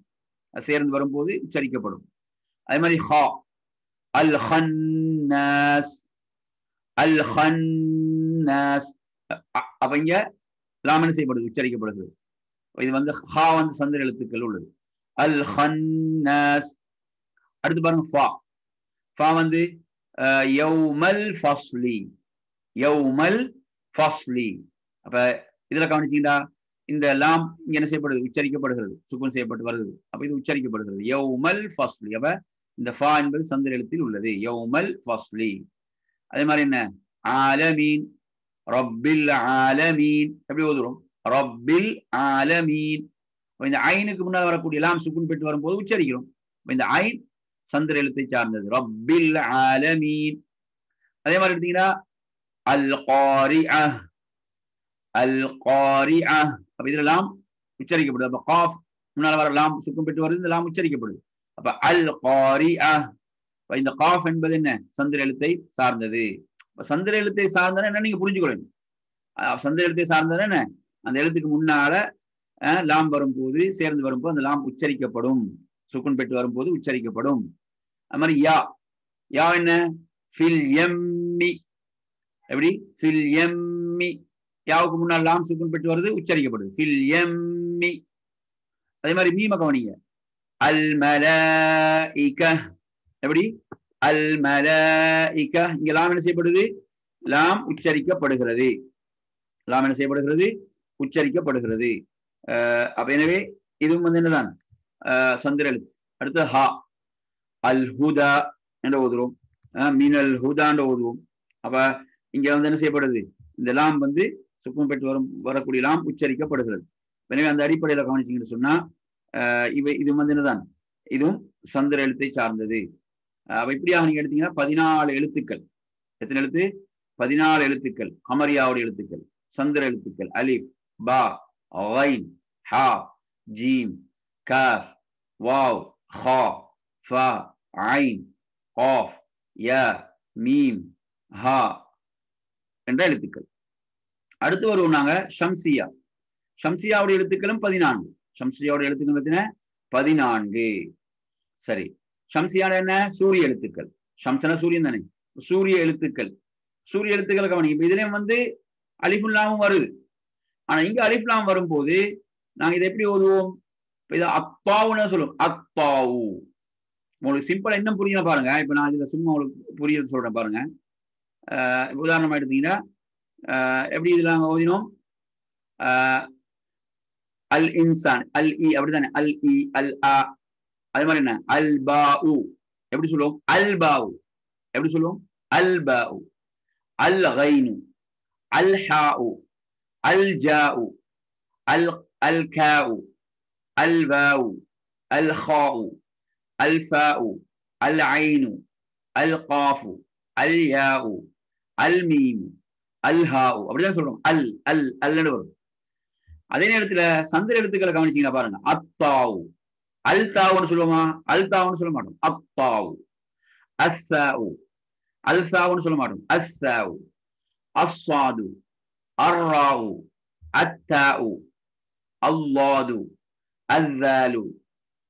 சேர்ந்து வரும்போது உச்சரிக்கப்படும். அதே மாதிரி ஹா, அல் ஹன்னாஸ், அல் ஹன்னாஸ். அப்ப இங்க லாம் என்ன செய்யப்படுது? உச்சரிக்கப்படுகிறது. இது ஹா சந்திர எழுத்துக்கள் உள்ளது. அல் ஹன்னாஸ். அடுத்து பாருங்க ஃபா. ஃபா யௌமல் ஃபஸ்லி, யௌமல் ஃபஸ்லி. அப்ப இதுல கவனிச்சீங்கன்னா இந்த லாம் இங்க என்ன செய்யப்படுது? உச்சரிக்கப்படுகிறது. சுக்குன் செய்யப்பட்டு வருகிறது. அப்ப இது உச்சரிக்கப்படுகிறது. யௌமல் ஃபஸ்லி. அப்ப இந்த ஃபா என்பது சந்திர எழுத்தில் உள்ளது. யௌமல் ஃபஸ்லி. அதே மாதிரி என்ன? ஆலமீன், ரப்பில் ஆலமீன். எப்படி ஓதுறோம்? ரப்பில் ஆலமீன். இந்த ஐனுக்கு முன்னால் வரக்கூடிய லாம் சுக்குன் பெற்று வரும்போது உச்சரிக்கிறோம். இந்த ஐன் சந்திர எழுத்தை சார்ந்தது. ரப்பில் ஆலமீன். அதே மாதிரி எடுத்தீங்கன்னா அல் காரிஅஹ், அல் காரிஅஹ். அப்ப இதுல லாம் உச்சரிக்கப்படுது. அப்ப காஃப் முன்னால வர லாம் சுக்குன் பெற்று வருது, இந்த லாம் உச்சரிக்கப்படுது. அப்ப அல் காரிஅஹ். இந்த காஃப் என்பது என்ன? சந்திர எழுத்தை சார்ந்தது. சந்திர எழுத்தை சார்ந்தது என்ன நீங்க புரிஞ்சுக்கொள்ளணும். சந்திர எழுத்தை சார்ந்தது என்ன? அந்த எழுத்துக்கு முன்னால லாம் வரும்போது சேர்ந்து வரும்போது அந்த லாம் உச்சரிக்கப்படும். சுக்குன் பெற்று வரும்போது உச்சரிக்கப்படும். அது மாதிரி யா, யா என்ன? ஃபில் யம்மி. எப்படி? ஃபில் யம்மி. யாவுக்கு முன்னால் லாம் சுக்குன் பெற்று வருது, உச்சரிக்கப்படுது. Fill yummy. அதே மாதிரி மீம கவனிங்க. அல் மலாயிக. எப்படி? அல் மலாயிக. இங்க லாம் என்ன செய்யப்படுது? லாம் உச்சரிக்கப்படுகிறது. லாம் என்ன செய்யப்படுகிறது? உச்சரிக்கப்படுகிறது. அப்ப எனவே இதுவும் என்னதான்? சந்திர எழுத்து. அடுத்து ஹா, அல் ஹுதா என்று ஓதுறோம். மினல் ஹுதான்னு ஓதுவோம். அப்ப இங்க என்ன செய்யப்படுது? இந்த லாம் சுக்குன் பெற்று வரக்கூடிய லாம் உச்சரிக்கப்படுகிறது. எனவே அந்த அடிப்படையில கவனிச்சீங்கன்னு சொன்னா இது என்னதான்? இதுவும் சந்திர எழுத்தை சார்ந்தது. அப்ப இப்படியாக நீங்க எடுத்தீங்கன்னா 14 எழுத்துக்கள். எத்தனை எழுத்து? 14 எழுத்துக்கள். கமரியாவுடைய எழுத்துக்கள், சந்திர எழுத்துக்கள். அலிஃப், பா, கைன், ஹா, ஜீம், காஃப், வாவ், ஹா, ஃபா, ஐன், காஃப், யா, மீம், ஹா என்ற எழுத்துக்கள். அடுத்து வருவோம் நாங்க ஷம்சியா. ஷம்சியாவுடைய எழுத்துக்களும் 14. ஷம்சியாவோட எழுத்துக்கள் எத்தனை 14. சரி, ஷம்சியான என்ன சூரிய எழுத்துக்கள். ஷம்சன சூரியன் தானே, சூரிய எழுத்துக்கள். சூரிய எழுத்துக்களை கவனிக்கும். இதுலயும் வந்து அலிஃபுல்லாமும் வருது. ஆனா இங்க அலிஃப்லாம் வரும்போது நாங்க இதை எப்படி ஓதுவோம்? இதை அப்பாவுன்னு சொல்லுவோம். அப்பாவு. உங்களுக்கு சிம்பிளா இன்னும் புரியுது பாருங்க. இப்ப நான் இதுல சும்மா உங்களுக்கு புரியுது சொல்றேன் பாருங்க. உதாரணமா எடுத்தீங்கன்னா எப்படி இதுல நாங்க ஓதினோம்? அல் இன்சான், அல் இ அப்படித்தானே, அல் இ அல் ஆ. அதே மாதிரி என்ன அல் பாஉ எப்படி சொல்லுவோம்? அல் பாஉ எப்படி சொல்லுவோம்? அல் பாஉ. அல் கைனு, அல் ஹாஉ, அல் ஜாஉ, அல் அல் காஉ, அல் வாஉ, அல் ஹாஉ, அல் ஃபாஉ, அல் ஐனு, அல் காஃபு, அல் யாஉ, அல் மீமு, அல் ஹாஉ. அப்படிதான் சொல்றோம். அல் அல் அல்லன்னு வரும். அதே நேரத்துல சந்திர எழுத்துக்களை கவனிச்சீங்கன்னா பாருங்க. அத்தாவு, அல் தாவுன்னு சொல்லுவோமா? அல் தாவுன்னு சொல்ல மாட்டோம். அத்தாவு. அஸ்ஸாவு, அல் சாவுன்னு சொல்ல மாட்டோம். அஸ்ஸாவு. அஸ்ஸாது, அர்ராவு, அத்தாஉ, அல்லாது, அஸ்ஸாலு,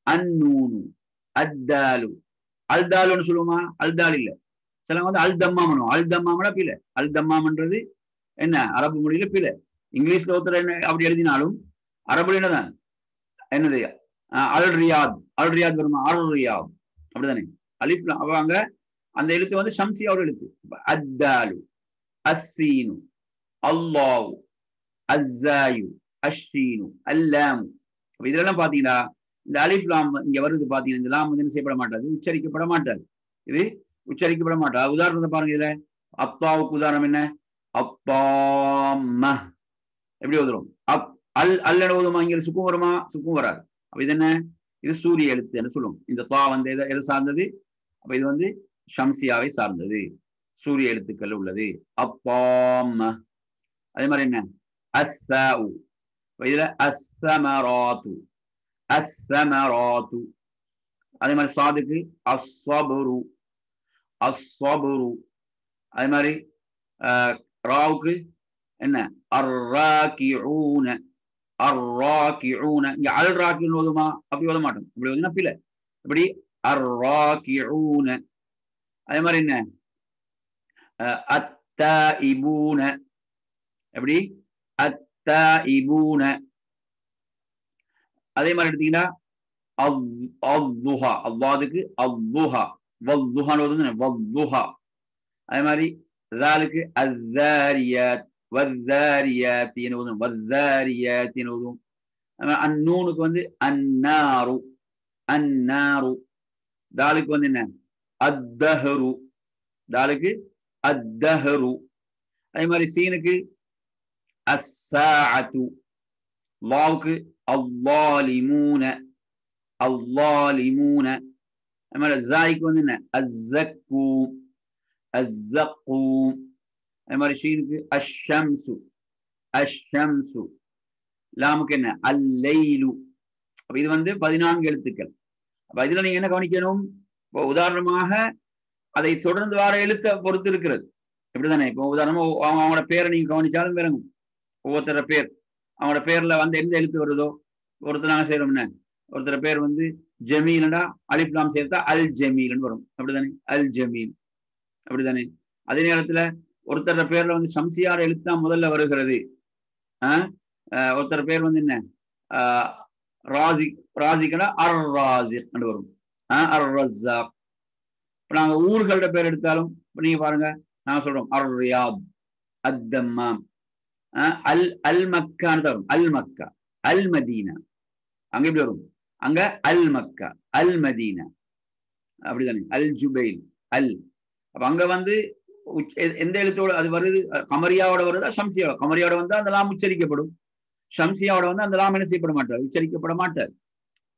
அன்னூனு, அத்தாலு. அல்தாலுன்னு சொல்லுவோமா? அல்தால் இல்ல. சில வந்து அல் தம்மாமனும். அல் தம்மாமனா பிழை. அல் தம்மாமன்றது என்ன அரபு மொழியில பிழை. இங்கிலீஷ்ல ஒருத்தர் என்ன அப்படி எழுதினாலும் அரபுல என்னதான் என்னது அல் ரியாத். அல் ரியாத் வருமா? அல் ரியாத் அப்படிதானே. அலிஃப்ல அவங்க அந்த எழுத்து வந்து ஷம்சியாவோட எழுத்து. அத்தாலு, அஸ்ஸீனு, அல்லாஹு, அஸ்ஸாயு, அஷ்ஷீனு, அல்லாமு. இதெல்லாம் பாத்தீங்கன்னா இந்த அலிஃப் லாம் இங்க வருது பாத்தீங்கன்னா, இந்த லாம் வந்து என்ன செய்யப்பட மாட்டாது, உச்சரிக்கப்பட மாட்டாது. இது உச்சரிக்கப்பட மாட்டாது. உதாரணத்தை பாருங்க. இதுல அப்பாவுக்கு உதாரணம் என்ன? அப்பாம எப்படி ஓதுறோம்? அப் அல் அல்ல ஓதுமா? இங்க சுக்கும் வருமா? சுக்கும் வராது. அப்ப இது என்ன? இது சூரிய எழுத்து என்று சொல்லுவோம். இந்த தா வந்து எதை சார்ந்தது? அப்ப இது வந்து ஷம்சியாவை சார்ந்தது, சூரிய எழுத்துக்கள் உள்ளது. அப்பாம. அதே மாதிரி என்ன? அஸ்ஸாஉ. இதுல அஸ்ஸமராத்து, அஸ்ஸமராத்து. அதே மாதிரி சாதுக்கு அஸ்ஸபுரு, அஸ்ஸபுரு. அதே மாதிரி ராவுக்கு என்ன? அர்ராகிஊன, அர்ராகிஊன. இங்க அல் ராகிஊன் ஓதுமா? அப்படி ஓத மாட்டோம். அப்படி ஓதுனா பிழை. இப்படி அர்ராகிஊன. அதே மாதிரி என்ன? அத்தாயிபூன. எப்படி? அத்தாயிபூன. அதே மாதிரி எடுத்தீங்கன்னா அவ்வுஹா. அவ்வாதுக்கு அவ்வுஹா. வவ்வுஹான்னு ஓதுனா வவ்வுஹா. அதே மாதிரி ذلك الذاريات والذاريات ينوذون والذاريات ينوذون. النونك வந்து النار, النار. ذلك வந்து என்ன? الدهر, ذلك الدهر. அதே மாதிரி சீனுக்கு الساعة. லாவுக்கு الظالمون, الظالمون. அதே மாதிரி ஜாய்க்கு வந்து என்ன? الزكوم, الزقوم. அதே மாதிரி ஷீனுக்கு அஷ்ஷம்சு, அஷ்ஷம்சு. லாமுக்கு என்ன? அல்லைலு. அப்ப இது வந்து 14 எழுத்துக்கள். அப்ப இதுல நீங்க என்ன கவனிக்கணும்? இப்போ உதாரணமாக அதை தொடர்ந்து வர எழுத்த பொறுத்து இருக்கிறது. இப்படிதானே. இப்போ உதாரணமா அவங்களோட பேரை நீங்க கவனிச்சாலும் விளங்கும். ஒவ்வொருத்தர பேர், அவங்களோட பேர்ல வந்து எந்த எழுத்து வருதோ, ஒருத்தர் நாங்க செய்யறோம்னா ஒருத்தர் பேர் வந்து ஜமீல்னா அலிஃப்லாம் சேர்த்தா அல் ஜமீல்னு வரும். அப்படிதானே? அல் ஜமீல். அப்படித்தானே. அதே நேரத்துல ஒருத்தர பேர்ல வந்து ஷம்சியார் எழுத்தா முதல்ல வருகிறது. ஒருத்தர் பேர் வந்து என்ன? ராசிக், ராசிக்னா அர் ராசிக் வரும். அர் ரஸாக். இப்ப நாங்க ஊர்களோட பேர் எடுத்தாலும் நீங்க பாருங்க, நாங்க சொல்றோம் அர் ரியாத், அத் தம்மாம், அல் அல் மக்கான்னு வரும். அல் மக்கா, அல் மதீனா. அங்க எப்படி வரும்? அங்க அல் மக்கா, அல் மதீனா. அப்படித்தானே. அல் ஜுபைல், அல். அப்ப அங்க வந்து எந்த எழுத்தோட அது வருது? கமரியாவோட வருதா ஷம்சியாவோட? கமரியாவோட வந்தா அந்த லாம் உச்சரிக்கப்படும். ஷம்சியாவோட வந்து அந்த லாம் என்ன செய்யப்பட மாட்டார், உச்சரிக்கப்பட மாட்டார்.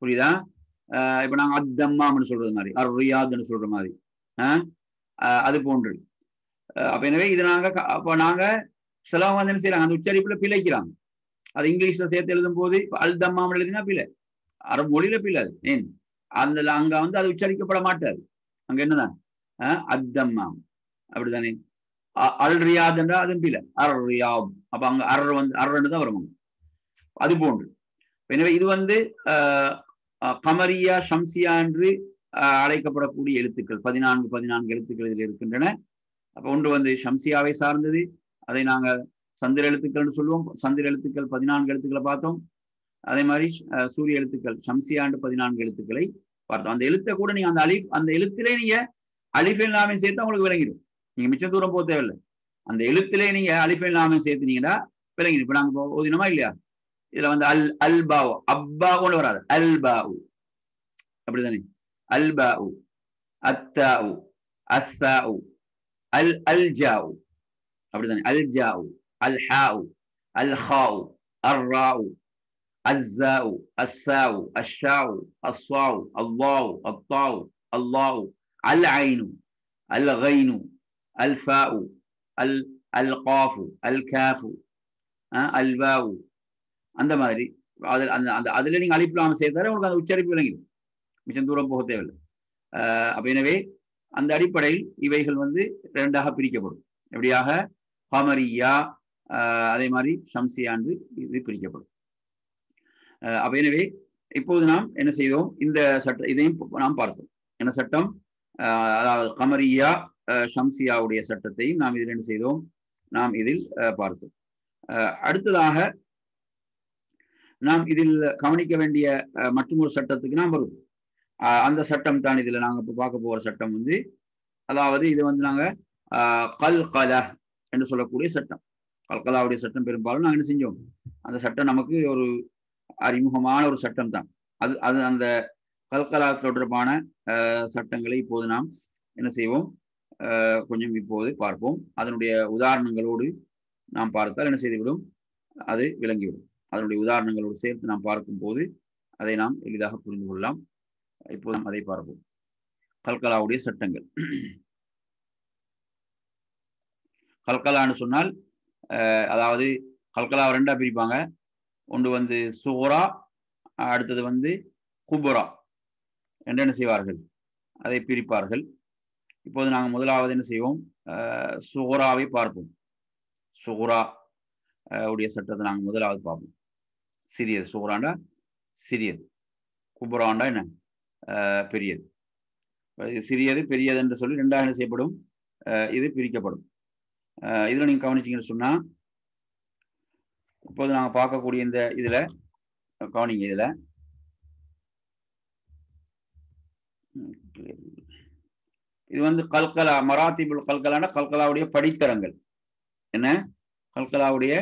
புரியுதா? இப்ப நாங்க அத்தம்மாம்னு சொல்றது மாதிரி, அர் ரியாத்னு சொல்ற மாதிரி அது போன்று. அப்ப எனவே இது நாங்க சிலவங்க வந்து என்ன செய்யறாங்க, அந்த உச்சரிப்புல பிழைக்கிறாங்க. அது இங்கிலீஷ்ல சேர்த்து எழுதும் போது அல் தம்மாம் எழுதினா பிழை, அரபு மொழியில பிழை. அது ஏன்? அந்த அங்க வந்து அது உச்சரிக்கப்பட மாட்டாது. அங்க என்னதான் அத்தம்மாம். அப்படித்தானே. அல் ரியாத் என்றால் அதுவும் பிழை, அர் ரியாத். அப்ப அங்க அர் வந்து அர்ன்னு தான் வரும். அது போன்று எனவே இது வந்து கமரியா ஷம்சியா என்று அழைக்கப்படக்கூடிய எழுத்துக்கள் 14 எழுத்துக்கள் இதில் இருக்கின்றன. அப்ப ஒன்று வந்து ஷம்சியாவை சார்ந்தது, அதை நாங்க சந்திர எழுத்துக்கள் சொல்லுவோம். சந்திர எழுத்துக்கள் 14 எழுத்துக்களை பார்த்தோம். அதே மாதிரி சூரிய எழுத்துக்கள் ஷம்சியாண்டு 14 எழுத்துக்களை பார்த்தோம். அந்த எழுத்தை கூட நீங்க அந்த எழுத்திலே நீங்க அலிஃபைல் லாமை சேர்த்து உங்களுக்கு விளங்கிடும். நீங்க மிச்சம் தூரம் போக தேவையில்லை. அந்த எழுத்திலே நீங்க அலிஃபைல் லாமை சேர்த்துனீங்கன்னா விளங்கிடும். இப்ப நாங்க ஓதினோமா இல்லையா? இதுல வந்து அல் பாவு அப்பாவோட வராது, அல் பாவு அப்படிதானே? அல் பாவு, அத்தாவு, அஸ்ஸாவு, அல் ஜாவு அப்படிதானே? அல் ஜாவு, அல் ஹாவு, அல் ஹாவு, அர் ராவு, அஸ்ஸாவு, அஸ்ஸாவு, அஷ்ஷாவு, அஸ்ஸாவு, அல்லாஹு, அத்தாவு, அல்லாஹு, அல் ஐனு, அல் கைனு, அல் ஃபாவு, அல் காஃபு, அல் காஃபு, அல் வாவு. அந்த மாதிரி அதுல நீங்க அலிஃப் லாம் சேர்த்தாரு உங்களுக்கு அந்த உச்சரிப்பு விளங்கிடும். மிச்சம் தூரம் போக தேவையில்லை. அப்ப எனவே அந்த அடிப்படையில் இவைகள் வந்து இரண்டாக பிரிக்கப்படும். எப்படியாக கமரியா அதே மாதிரி ஷம்சியாண்டு இது பிரிக்கப்படும். அப்ப எனவே இப்போது நாம் என்ன செய்தோம்? இந்த சட்டம் இதையும் நாம் பார்த்தோம். என்ன சட்டம்? அதாவது கமரியா ஷம்சியாவுடைய சட்டத்தையும் நாம் இதில் என்ன செய்தோம்? நாம் இதில் பார்த்தோம். அடுத்ததாக நாம் இதில் கவனிக்க வேண்டிய மற்றொரு சட்டத்துக்கு நாம் வருவோம். அந்த சட்டம் தான் இதுல நாங்க இப்ப பார்க்க போகிற சட்டம் வந்து, அதாவது இது வந்து நாங்க கல்கலா என்று சொல்லக்கூடிய சட்டம். கல்கலாவுடைய சட்டம் பெரும்பாலும் நாங்க என்ன செஞ்சோம்? அந்த சட்டம் நமக்கு ஒரு அறிமுகமான ஒரு சட்டம் தான். அது அந்த கல்கலா தொடர்பான சட்டங்களை இப்போது நாம் என்ன செய்வோம்? கொஞ்சம் இப்போது பார்ப்போம். அதனுடைய உதாரணங்களோடு நாம் பார்த்தால் என்ன செய்துவிடும்? அது விளங்கிவிடும். அதனுடைய உதாரணங்களோடு சேர்த்து நாம் பார்க்கும் போது அதை நாம் எளிதாக புரிந்து கொள்ளலாம். இப்போது அதை பார்ப்போம். கல்கலாவுடைய சட்டங்கள். கல்கலான்னு சொன்னால் அதாவது கல்கலா ரெண்டா பிரிப்பாங்க. ஒன்று வந்து சுகுரா, அடுத்தது வந்து குபுரா என்று என்ன செய்வார்கள்? அதை பிரிப்பார்கள். இப்போது நாங்கள் முதலாவது என்ன செய்வோம்? சுகுராவை பார்ப்போம். சுகுரா உடைய சட்டத்தை நாங்கள் முதலாவது பார்ப்போம். சிறியது. சுகுராண்டா சிறியது, குபுராண்டா என்ன பெரியது. சிறியது பெரியது என்று சொல்லி ரெண்டாக என்ன செய்யப்படும்? இது பிரிக்கப்படும். இதுல நீங்க கவனிச்சீங்கன்னு சொன்னா, இப்போது நாங்க பார்க்கக்கூடிய இந்த இதுல கவனிங்க. இதுல இது வந்து கல்கலா மராத்திபுல் கல்கலான கல்கலாவுடைய படித்தரங்கள். என்ன? கல்கலாவுடைய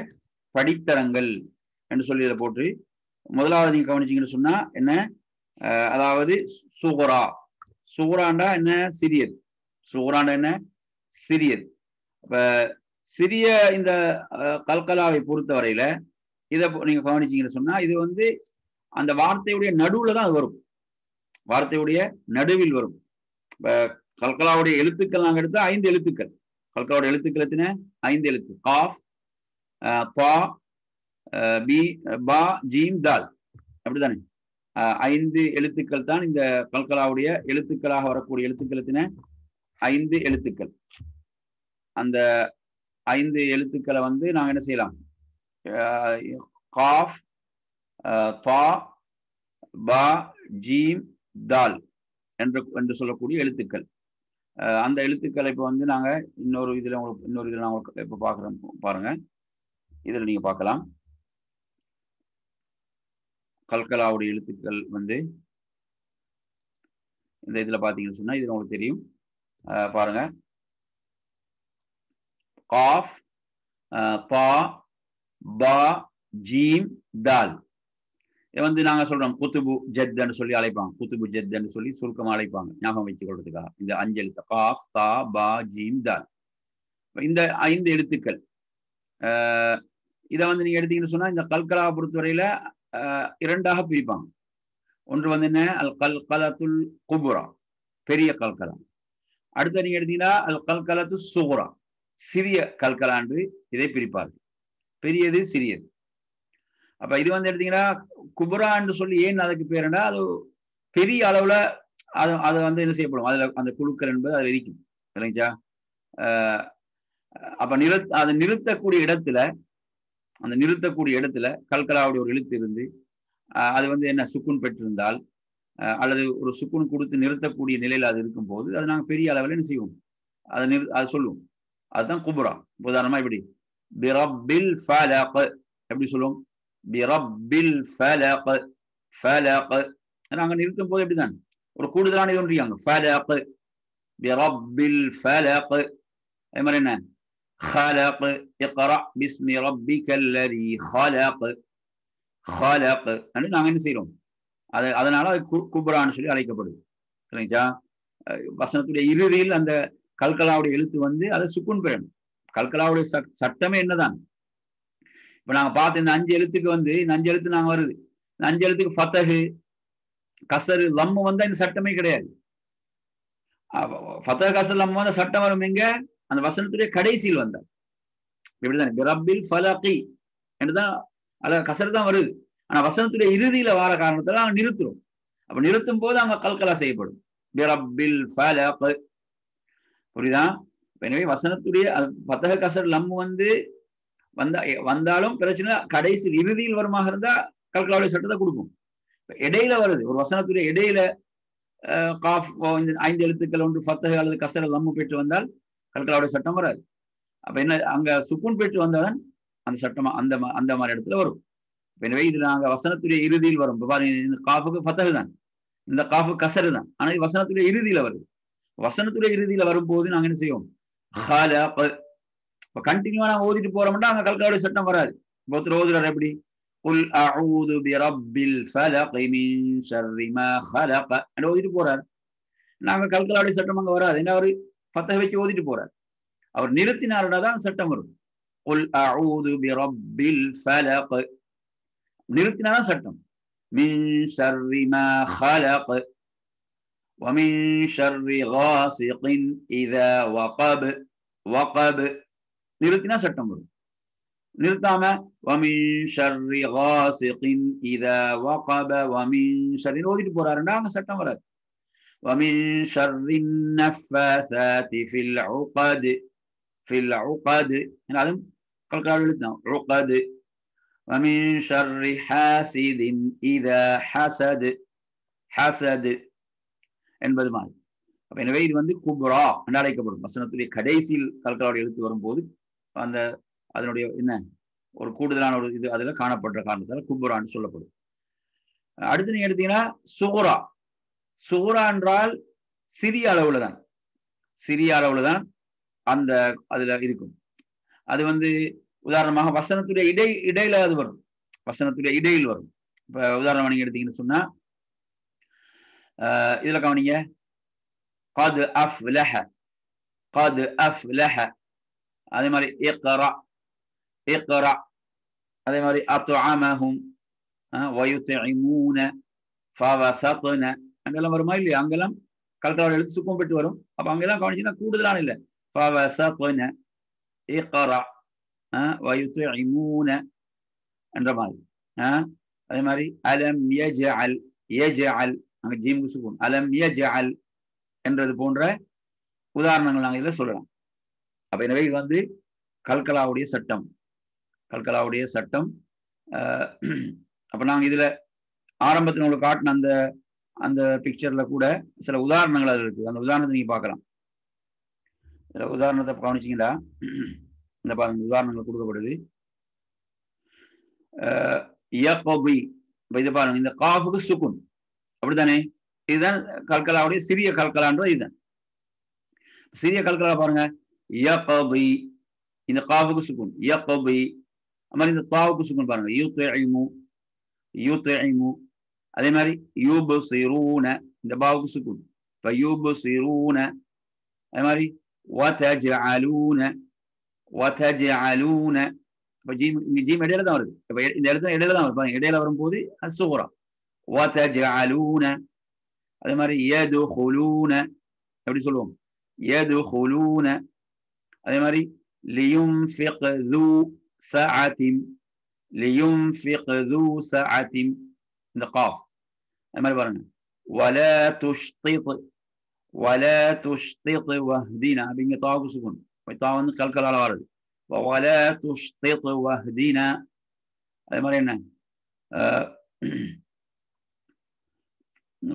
படித்தரங்கள் என்று சொல்லி இதில் போட்டு முதலாவது நீங்க கவனிச்சீங்கன்னு சொன்னா என்ன? அதாவது சுகுரா. சுகுராண்டா என்ன? சிறியது. சுகுராண்டா என்ன? சிறியது. அப்ப சிறிய இந்த கல்கலாவை பொறுத்த வரையில இதை நீங்க கவனிச்சீங்கன்னு சொன்னா இது வந்து அந்த வார்த்தையுடைய நடுவுல தான் அது வரும். வார்த்தையுடைய நடுவில் வரும். இப்ப கல்கலாவுடைய எழுத்துக்கள் நாங்க எடுத்தா 5 எழுத்துக்கள். கல்கலாவுடைய எழுத்துக்கள் எத்தனை? 5 எழுத்து. காஃப், தா, பி, பா, ஜீம், தால் அப்படித்தானே? 5 எழுத்துக்கள் தான் இந்த கல்கலாவுடைய எழுத்துக்களாக வரக்கூடிய எழுத்துக்கள் எத்தனை? 5 எழுத்துக்கள். அந்த 5 எழுத்துக்களை வந்து நாங்க என்ன செய்யலாம்? காஃப், தா, பா, ஜீம், தால் என்று சொல்லக்கூடிய எழுத்துக்கள். அந்த எழுத்துக்களை இப்ப வந்து நாங்க இன்னொரு இதுல நான் உங்களுக்கு இப்ப பாக்குறோம் பாருங்க. இதுல நீங்க பார்க்கலாம். கல்கலாவுடைய எழுத்துக்கள் வந்து இந்த இதுல பாத்தீங்கன்னு சொன்னா இதுல உங்களுக்கு தெரியும். பாருங்க. காஃப், பா, பா, ஜீம், தால். இதை வந்து நாங்க சொல்றோம் குத்துபு ஜெத்ன்னு சொல்லி அழைப்பாங்க. குத்துபு ஜெத்ன்னு சொல்லி சுருக்கமா அழைப்பாங்க, ஞாபகம் வச்சுக் கொள்றதுக்காக. இந்த 5 எழுத்து காஃப், தா, பா, ஜீம், தால். இந்த 5 எழுத்துக்கள் இதை வந்து நீங்க எடுத்தீங்கன்னு சொன்னா இந்த கல்கலாவை பொறுத்தவரையில 2ஆக பிரிப்பாங்க. ஒன்று வந்து என்ன? அல் கல்கலத்துல் குபுரா, பெரிய கல்கலா. அடுத்த நீங்க எடுத்தீங்கன்னா அல் கல்கலத்து சுகுரா, சிறிய கல்கலா என்று இதை பிரிப்பார்கள். பெரியது, சிறியது. அப்ப இது வந்து எடுத்தீங்கன்னா குபுரா என்று சொல்லி ஏன் அதுக்கு பேருண்டா, அது பெரிய அளவுல அது வந்து என்ன செய்யப்படும்? அதுல அந்த குழுக்கள் என்பது அது இருக்கும் இல்லைங்களா? அப்ப அதை நிறுத்தக்கூடிய இடத்துல கல்கலாவுடைய ஒரு எழுத்து இருந்து அது வந்து என்ன சுக்குன் பெற்றிருந்தால் அல்லது ஒரு சுக்குன் கொடுத்து நிறுத்தக்கூடிய நிலையில் அது இருக்கும்போது அது நாங்கள் பெரிய அளவில் என்ன செய்வோம், அது சொல்லுவோம். அதுதான் குபுரா. உதாரணமா இப்படி பிரபில் ஃபலக் எப்படி சொல்லுவோம், பிரபில் ஃபலக் ஃபலக் நாங்கள் நிறுத்தும் போது எப்படிதான் ஒரு கூடுதலான இது ஒன்றியாங்க ஃபலக் பிரபில் ஃபலக். அதே மாதிரி என்ன خلق اقرأ باسم ربك الذي خلق خلق நாங்க என்ன செய்யறோம், அதனால அது குப்ரான்னு சொல்லி அழைக்கப்படுது. சரிங்களா? வசனத்துடைய இறுதியில் அந்த கல்கலாவுடைய எழுத்து வந்து அதை சுக்குன் பெறணும். கல்கலாவுடைய சட்டமே என்னதான். இப்ப நாங்க பார்த்த இந்த 5 எழுத்துக்கு வந்து இந்த 5 எழுத்து நாங்க வருது. இந்த 5 எழுத்துக்கு ஃபத்தஹு கசரு லம்மு வந்தா இந்த சட்டமே கிடையாது. ஃபத்தஹ் கசர் லம்மு வந்த சட்டம் வரும் எங்க, அந்த வசனத்துடைய கடைசியில் வந்தார். இப்படிதான் பிரபில் ஃபலகி என்றுதான் அத கசர் தான் வருது. ஆனா வசனத்துடைய இறுதியில வார காரணத்தால நாங்க நிறுத்துறோம். அப்ப நிறுத்தும் போது அங்க கல்கலா செய்யப்படும். பிரபில் ஃபலக். புரியுதா? எனவே வசனத்துடைய ஃபத்தஹ் கசர் லம்மு வந்து வந்தாலும் பிரச்சனை, கடைசி இறுதியில் வருமாக இருந்தா கல்கலாவுடைய சட்டத்தை கொடுக்கும். இடையில வருது ஒரு வசனத்துடைய இடையில காஃப் 5 எழுத்துக்கள் ஒன்று ஃபத்தஹ் அல்லது கசர் லம்மு பெற்று வந்தால் கல்கலாவுடைய சட்டம் வராது. அப்ப என்ன அங்க சுக்குன் பெற்று வந்தாதான் அந்த சட்டம் அந்த மாதிரி இடத்துல வரும். எனவே இதுல நாங்க வசனத்துடைய இறுதியில் வரும். இந்த காஃபுக்கு ஃபத்தஹ் தான், இந்த காஃபு கசரு தான். ஆனா இது வசனத்துடைய இறுதியில வருது. வசனத்துடைய இறுதியில வரும்போது நாங்க என்ன செய்வோம், கண்டினியூவா நாங்க ஓதிட்டு போறோம்னா அங்க கல்கலாவுடைய சட்டம் வராது. ஒருத்தர் ஓதுறாரு எப்படி, குல் அஊது பிரப்பில் ஃபலக் மின் ஷர்ரி மா ஹலக் என்று ஓதிட்டு போறாரு. நாங்க கல்கலாவுடைய சட்டம் அங்க வராது. என்ன அவரு ஃபத்தஹ் வச்சு ஓதிட்டு போறாரு. அவர் நிறுத்தினாருடா தான் சட்டம் வரும். குல் அஊது பிரப்பில் ஃபலக் நிறுத்தினாதான் சட்டம். மின் ஷர்ரி மா ஹலக் ومن شر غاسق إذا وقب وقب நிறுத்தினா சட்டம் வரும். நிறுத்தாம ومن شر غاسق إذا وقب ومن شر ஓதிட்டு போறாருன்னா அங்க சட்டம் வராது. ومن شر النفاثات في العقد في العقد அதுவும் கல்கலாவில் எழுத்தணும் عقد. ومن شر حاسد إذا حسد حسد என்பது மாதிரி. எனவே இது வந்து குப்ரா என்று அழைக்கப்படும். வசனத்துடைய கடைசியில் கல்கலாவுடைய எழுத்து வரும்போது அந்த அதனுடைய என்ன ஒரு கூடுதலான ஒரு இது அதுல காணப்படுற காரணத்தால் குப்ரான்னு சொல்லப்படும். அடுத்து நீங்க எடுத்தீங்கன்னா சுகுரா. சுகுரா என்றால் சிறிய அளவுல தான், சிறிய அளவுல தான் அந்த அதுல இருக்கும். அது வந்து உதாரணமாக வசனத்துடைய இடையில அது வரும், வசனத்துடைய இடையில் வரும். இப்ப உதாரணமா நீங்க எடுத்தீங்கன்னு சொன்னா இதுல கவனிங்க, قد أفلح قد أفلح. அதே மாதிரி اقرأ اقرأ. அதே மாதிரி أطعمهم ويطعمون فوسطن அங்கெல்லாம் வருமா இல்லையா? அங்கெல்லாம் கல்கலாவுடைய எழுத்து சுக்கம் பெற்று வரும். அப்ப அங்கெல்லாம் கவனிச்சுன்னா கூடுதலான இல்லை فوسطن اقرأ ويطعمون என்ற மாதிரி. அதே மாதிரி ألم يجعل يجعل அங்க ஜீம் சுக்கூன் அலம் யஜஅல் என்றது போன்ற உதாரணங்கள் நாங்கள் இதில் சொல்லலாம். அப்ப எனவே இது வந்து கல்கலாவுடைய சட்டம், கல்கலாவுடைய சட்டம். அப்ப நாங்கள் இதுல ஆரம்பத்தில் உங்களுக்கு காட்டின அந்த அந்த பிக்சர்ல கூட சில உதாரணங்கள் அது இருக்கு. அந்த உதாரணத்தை நீங்க பார்க்கலாம். சில உதாரணத்தை கவனிச்சிங்களா? இந்த பாருங்க உதாரணங்கள் கொடுக்கப்படுது. யக்பி. இது பாருங்க, இந்த காஃபுக்கு சுக்குன் அப்படித்தானே? இதுதான் கல்கலாவுடைய சிறிய கல்கலான்றது. இதுதான் சிறிய கல்கலா. பாருங்க யக்பி, இந்த காஃபுக்கு சுக்குன் யக்பி. மாதிரி இந்த தாவுக்கு சுக்குன் பாருங்க யுத்இமு யுத்இமு. அதே மாதிரி யுப்சிரூன, இந்த பாவுக்கு சுக்குன் ஃபயுப்சிரூன. அதே மாதிரி வதஜஅலூன வதஜஅலூன. இப்ப ஜீம் ஜீம் இடையில தான் வருது. இப்ப இந்த இடத்துல இடையில தான் வருது பாருங்க. இடையில வரும்போது அஸ்ஸுகுரா வதஜஅலூன. அதே மாதிரி யதுகுலூன எப்படி சொல்லுவோம் யதுகுலூன. அதே மாதிரி லியுன்ஃபிக் ذو சஅத்தின் லியுன்ஃபிக் ذو சஅத்தின், இந்த காஃப். அதே மாதிரி பாருங்க ولا تشطط ولا تشطط واهدنا. அப்படிங்க தாவுக்கு சுக்குன், தா வந்து கல்கலால வருது. ولا تشطط واهدنا. அதே மாதிரி என்ன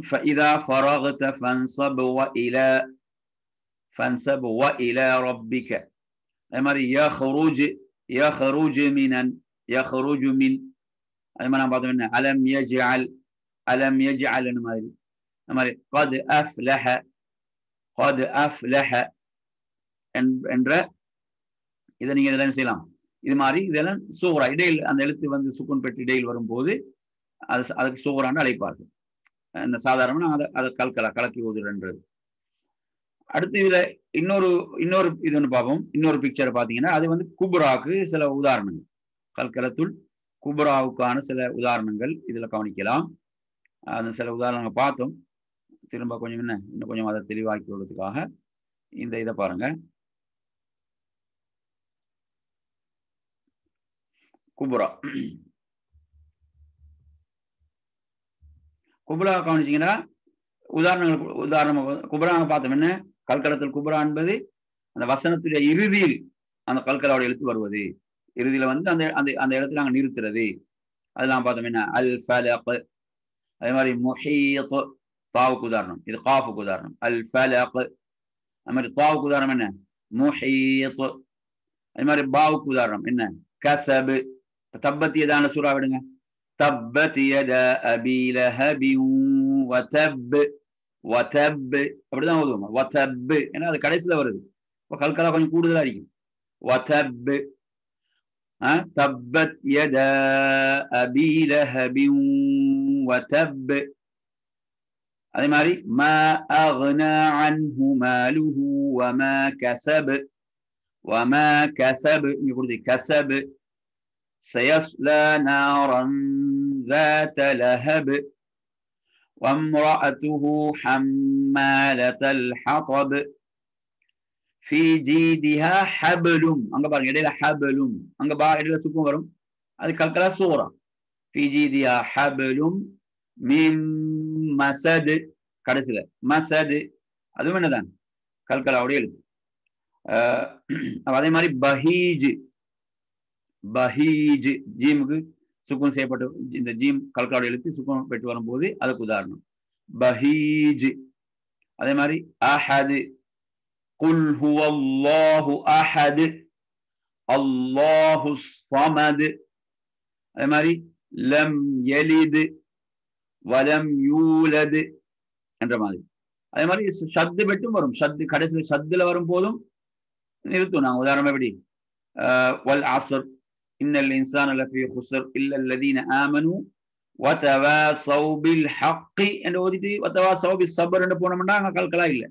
فإذا فرغت فانصب وإلى ربك. அதே மாதிரி يخرج من அதே மாதிரி நான் பார்த்தோம் என்ன அலம் يجعل அந்த மாதிரி قد أفلح என்ற இதை நீங்க இதெல்லாம் செய்யலாம். இது மாதிரி இதெல்லாம் சூரா இடையில் அந்த எழுத்து வந்து சுக்குன் பெற்று இடையில் வரும்போது அதுக்கு சூரான்னு அழைப்பார்கள். இந்த சாதாரண அதை கலக்கி ஓதுறன்றது. அடுத்து இதுல இன்னொரு இது ஒன்று பார்ப்போம். இன்னொரு பிக்சரை பார்த்தீங்கன்னா அது வந்து குப்ராவுக்கு சில உதாரணங்கள், கல்கலத்துல் குப்ராவுக்கான சில உதாரணங்கள் இதுல கவனிக்கலாம். அந்த சில உதாரணங்கள் பார்த்தோம். திரும்ப கொஞ்சம் இன்னும் கொஞ்சம் அதை தெளிவாக்கி விடுறதுக்காக இந்த இதை பாருங்க. குப்ரா கவனிச்சீங்கன்னா உதாரணம் குப்ரா பார்த்தோம். என்ன கல்கலத்தில் குப்ரா என்பது அந்த வசனத்துடைய இறுதியில் அந்த கல்கலாவோட எழுத்து வருவது, இறுதியில வந்து அந்த அந்த அந்த இடத்துல நாங்கள் நிறுத்துறது. அதெல்லாம் பார்த்தோம். என்ன அல் ஃபலக். அதே மாதிரி முஹீத் தாவுக்கு உதாரணம், இது காஃபுக்கு உதாரணம் அல் ஃபலக். அது மாதிரி தாவுக்கு உதாரணம் என்ன முஹீத். அதே மாதிரி பாவுக்கு உதாரணம் என்ன கஸப். தப்பத் யதான சூரா விடுங்க. தப்பத் யதா அபீ லஹபின் வதப் அப்படிதான் ஓதுவோம். வதப் ஏன்னா அது கடைசியில வருது. இப்போ கல்கலா கொஞ்சம் கூடுதலா இருக்கும். வதப் தப்பத் யதா அபீ லஹபின் வதப். அதே மாதிரி மா அக்னா அன்ஹு மாலுஹு வமா கஸப் இங்க கொடுத்து கஸப். سيصلى نارا ذات لهب وامرأته حمالة الحطب في جيدها حبل. அங்க பாருங்க இடையில ஹபலும், அங்க இடையில சுக்கும் வரும். அது கல்கலா சூரா. في جيدها حبل من مسد. கடைசியில மசது அதுவும் என்னதான் கல்கலாவுடைய எழுத்து. அதே மாதிரி பஹீஜ் ஜீமுக்கு சுக்குன் செய்யப்பட்டு இந்த ஜீம் கல்கலாவுடைய எழுத்து சுக்குன் பெற்று வரும்போது அதுக்கு உதாரணம் பஹீஜ். அதே மாதிரி அஹது குல் ஹுவல்லாஹு அஹது அல்லாஹுஸ் ஸமது. அதே மாதிரி லம் யலித் வலம் யூலத் என்ற மாதிரி. அதே மாதிரி ஷத்து பெற்றும் வரும். ஷத்து கடைசியில் ஷத்துல வரும் போதும் நிறுத்தும். நாங்கள் உதாரணம் எப்படி வல் அஸ்ர் இன்னல் இன்சான லஃபீ குஸ்ர் இல்லல்லதீன ஆமனு வதவாஸவ் பில் ஹக்கி என்று ஓதிட்டு வதவாஸவ் பிஸ் ஸப்ர் என்று போனோம்னா அங்க கல்கலா இல்லை.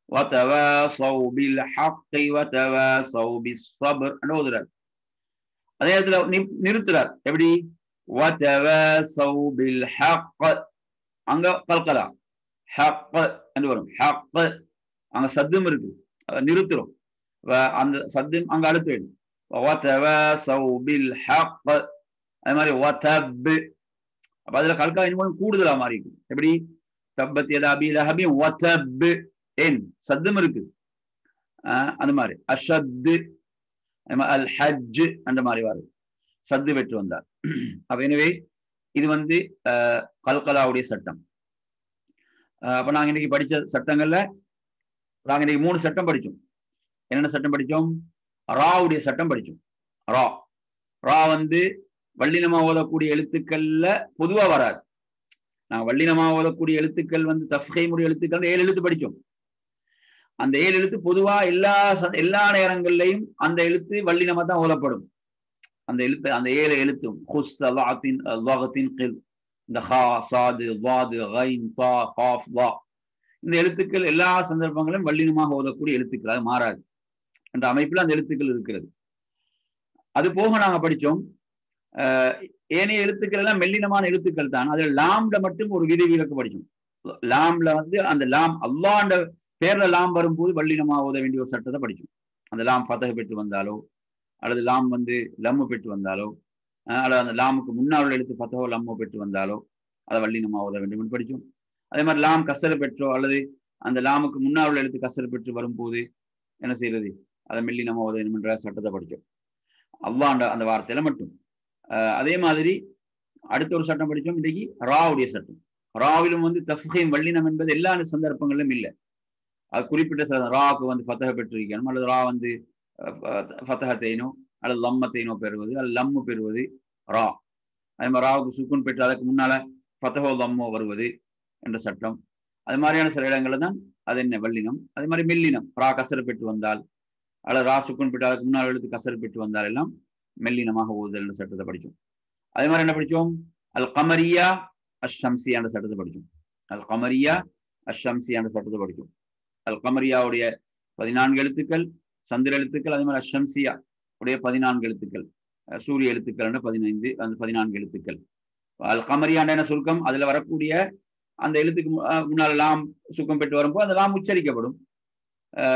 வதவாஸவ் பில் ஹக்கி வதவாஸவ் பிஸ் ஸப்ர் என்று ஓதுறார். அதே இடத்துல நிறுத்துறார். எப்படி வதவாஸவ் பில் ஹக் அங்க கல்கலா ஹக் என்று வரும். ஹக் அங்க சத்தும் இருக்கு, நிறுத்துறோம். அந்த சத்தும் அங்க அடுத்து வேணும். அதே மாதிரி அப்ப அதுல கல்கா இன்னும் கூடுதலா மாறி இருக்கு. எப்படி தப்பத் யதா அபீ லஹபின் வதப் என் சத்தும் இருக்கு. அந்த மாதிரி அஷத்து அல் ஹஜ் அந்த மாதிரி வருது, சத்து பெற்று வந்தார். அப்ப எனவே இது வந்து கல்கலாவுடைய சட்டம். அப்ப நாங்க இன்னைக்கு படிச்ச சட்டங்கள்ல நாங்க இன்னைக்கு 3 சட்டம் படிச்சோம். என்னென்ன சட்டம் படிச்சோம்? ராவுடைய சட்டம் படிச்சோம். ரா வந்து வல்லினமா ஓதக்கூடிய எழுத்துக்கள்ல பொதுவா வராது. நாங்க வல்லினமா ஓதக்கூடிய எழுத்துக்கள் வந்து தஃப்ஹீமுடைய எழுத்துக்கள் 7 எழுத்து படிச்சோம். அந்த 7 எழுத்து பொதுவா எல்லா நேரங்கள்லையும் அந்த எழுத்து வல்லினமா தான் ஓதப்படும். அந்த எழுத்து அந்த 7 எழுத்தும் குஸ் லாத்தின் லாகத்தின் கில், இந்த ஹா சாது வாது கைன் தா காஃப் வா, இந்த எழுத்துக்கள் எல்லா சந்தர்ப்பங்களும் வல்லினமாக ஓதக்கூடிய எழுத்துக்கள், அது மாறாது என்ற அமைப்பில் அந்த எழுத்துக்கள் இருக்கிறது. அது போக நாங்க படிச்சோம் ஏனைய எழுத்துக்கள் எல்லாம் மெல்லினமான எழுத்துக்கள் தான். அதுல லாம்ல மட்டும் ஒரு விதிவிலக்கு படிச்சோம். லாம்ல வந்து அந்த லாம் அல்லாஹ்ன்ற பேர்ல லாம் வரும்போது வல்லினமா ஓத வேண்டிய ஒரு சட்டத்தை படிச்சோம். அந்த லாம் ஃபதஹ் பெற்று வந்தாலோ அல்லது லாம் வந்து லம்மு பெற்று வந்தாலோ அல்லது அந்த லாமுக்கு முன்னால் உள்ள எழுத்து ஃபதஹோ லம்மோ பெற்று வந்தாலோ அதை வல்லினமா ஓத வேண்டும் என்று படிச்சோம். அதே மாதிரி லாம் கஸ்ர பெற்றோ அல்லது அந்த லாமுக்கு முன்னால் உள்ள எழுத்து கஸ்ர பெற்று வரும்போது என்ன செய்யறது, அதை மெல்லினமா ஓத வேண்டும் என்ற சட்டத்தை படிச்சோம் அல்லாஹ்ன்ற அந்த வார்த்தையில மட்டும். அதே மாதிரி அடுத்த ஒரு சட்டம் படிச்சோம் இன்றைக்கு ராவுடைய சட்டம். ராவிலும் வந்து தஃப்ஹீம் வல்லினம் என்பது எல்லா சந்தர்ப்பங்களிலும் இல்லை. அது குறிப்பிட்ட ராவுக்கு வந்து ஃபத்தஹ பெற்றிருக்கணும், அல்லது ரா வந்து ஃபத்தஹத்தைனோ அல்லது லம்மத்தைனோ பெறுவது, அல்லது லம்மு பெறுவது ரா. அதே மாதிரி ராவுக்கு சுக்குன் பெற்று அதற்கு முன்னால ஃபத்தஹோ லம்மோ வருவது என்ற சட்டம். அது மாதிரியான சில இடங்களில் தான் அது என்ன வல்லினம். அதே மாதிரி மெல்லினம், ரா கசர் பெற்று வந்தால் அல்லது ரா சுக்குன் பெற்று அதுக்கு முன்னால் எழுத்து கசர் பெற்று வந்தால் எல்லாம் மெல்லினமாக ஓதுதல் என்ற சட்டத்தை படித்தோம். அதே மாதிரி என்ன படித்தோம்? அல் கமரியா அஷம்சியா என்ற சட்டத்தை படித்தோம். அல் கமரியா அஷம்சியா என்ற சட்டத்தை படித்தோம். அல் கமரியாவுடைய 14 எழுத்துக்கள், சந்திர எழுத்துக்கள். அதே மாதிரி அஷம்சியா உடைய 14 எழுத்துக்கள், சூரிய எழுத்துக்கள் 15, அந்த 14 எழுத்துக்கள். அல் கமரியாண்ட என்ன சுருக்கம்? அதுல வரக்கூடிய அந்த எழுத்துக்கு முன்னால் லாம் சுக்கம் பெற்று வரும்போது அந்த லாம் உச்சரிக்கப்படும்.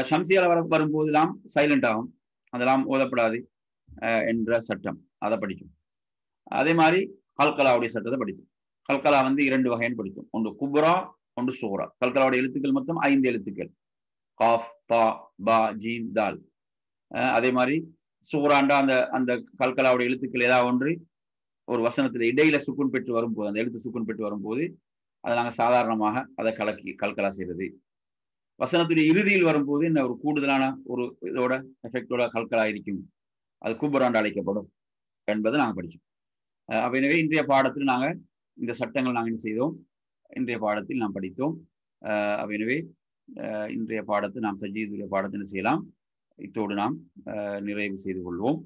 ஷம்சியால வரும்போது லாம் சைலண்ட் ஆகும், அந்த லாம் ஓதப்படாது என்ற சட்டம், அதை படிக்கும். அதே மாதிரி கல்கலாவுடைய சட்டத்தை படித்தோம். கல்கலா வந்து 2 வகைன்னு படித்தோம். ஒன்று குப்ரா, ஒன்று சூரா. கல்கலாவுடைய எழுத்துக்கள் மொத்தம் 5 எழுத்துக்கள், காஃப், தா, பா, ஜீம், தால். அதே மாதிரி சூராண்டா அந்த அந்த கல்கலாவுடைய எழுத்துக்கள் ஏதாவது ஒன்று ஒரு வசனத்தில் இடையில சுக்குன் பெற்று வரும்போது, அந்த எழுத்து சுக்குன் பெற்று வரும்போது அதை நாங்கள் சாதாரணமாக அதை கல்கலா செய்யறது. வசனத்துடைய இறுதியில் வரும்போது என்ன ஒரு கூடுதலான ஒரு இதோட எஃபெக்டோட கல்கலா இருக்கும், அது குபுராண்டு அழைக்கப்படும் என்பதை நாங்கள் படித்தோம். அப்ப எனவே இன்றைய பாடத்தில் நாங்கள் இந்த சட்டங்கள் நாங்கள் என்ன செய்தோம், இன்றைய பாடத்தில் நாம் படித்தோம். அப்ப எனவே இன்றைய பாடத்தை நாம் தஜ்வீதுடைய பாடத்தை என்ன செய்யலாம், இத்தோடு நாம் நிறைவு செய்து கொள்வோம்.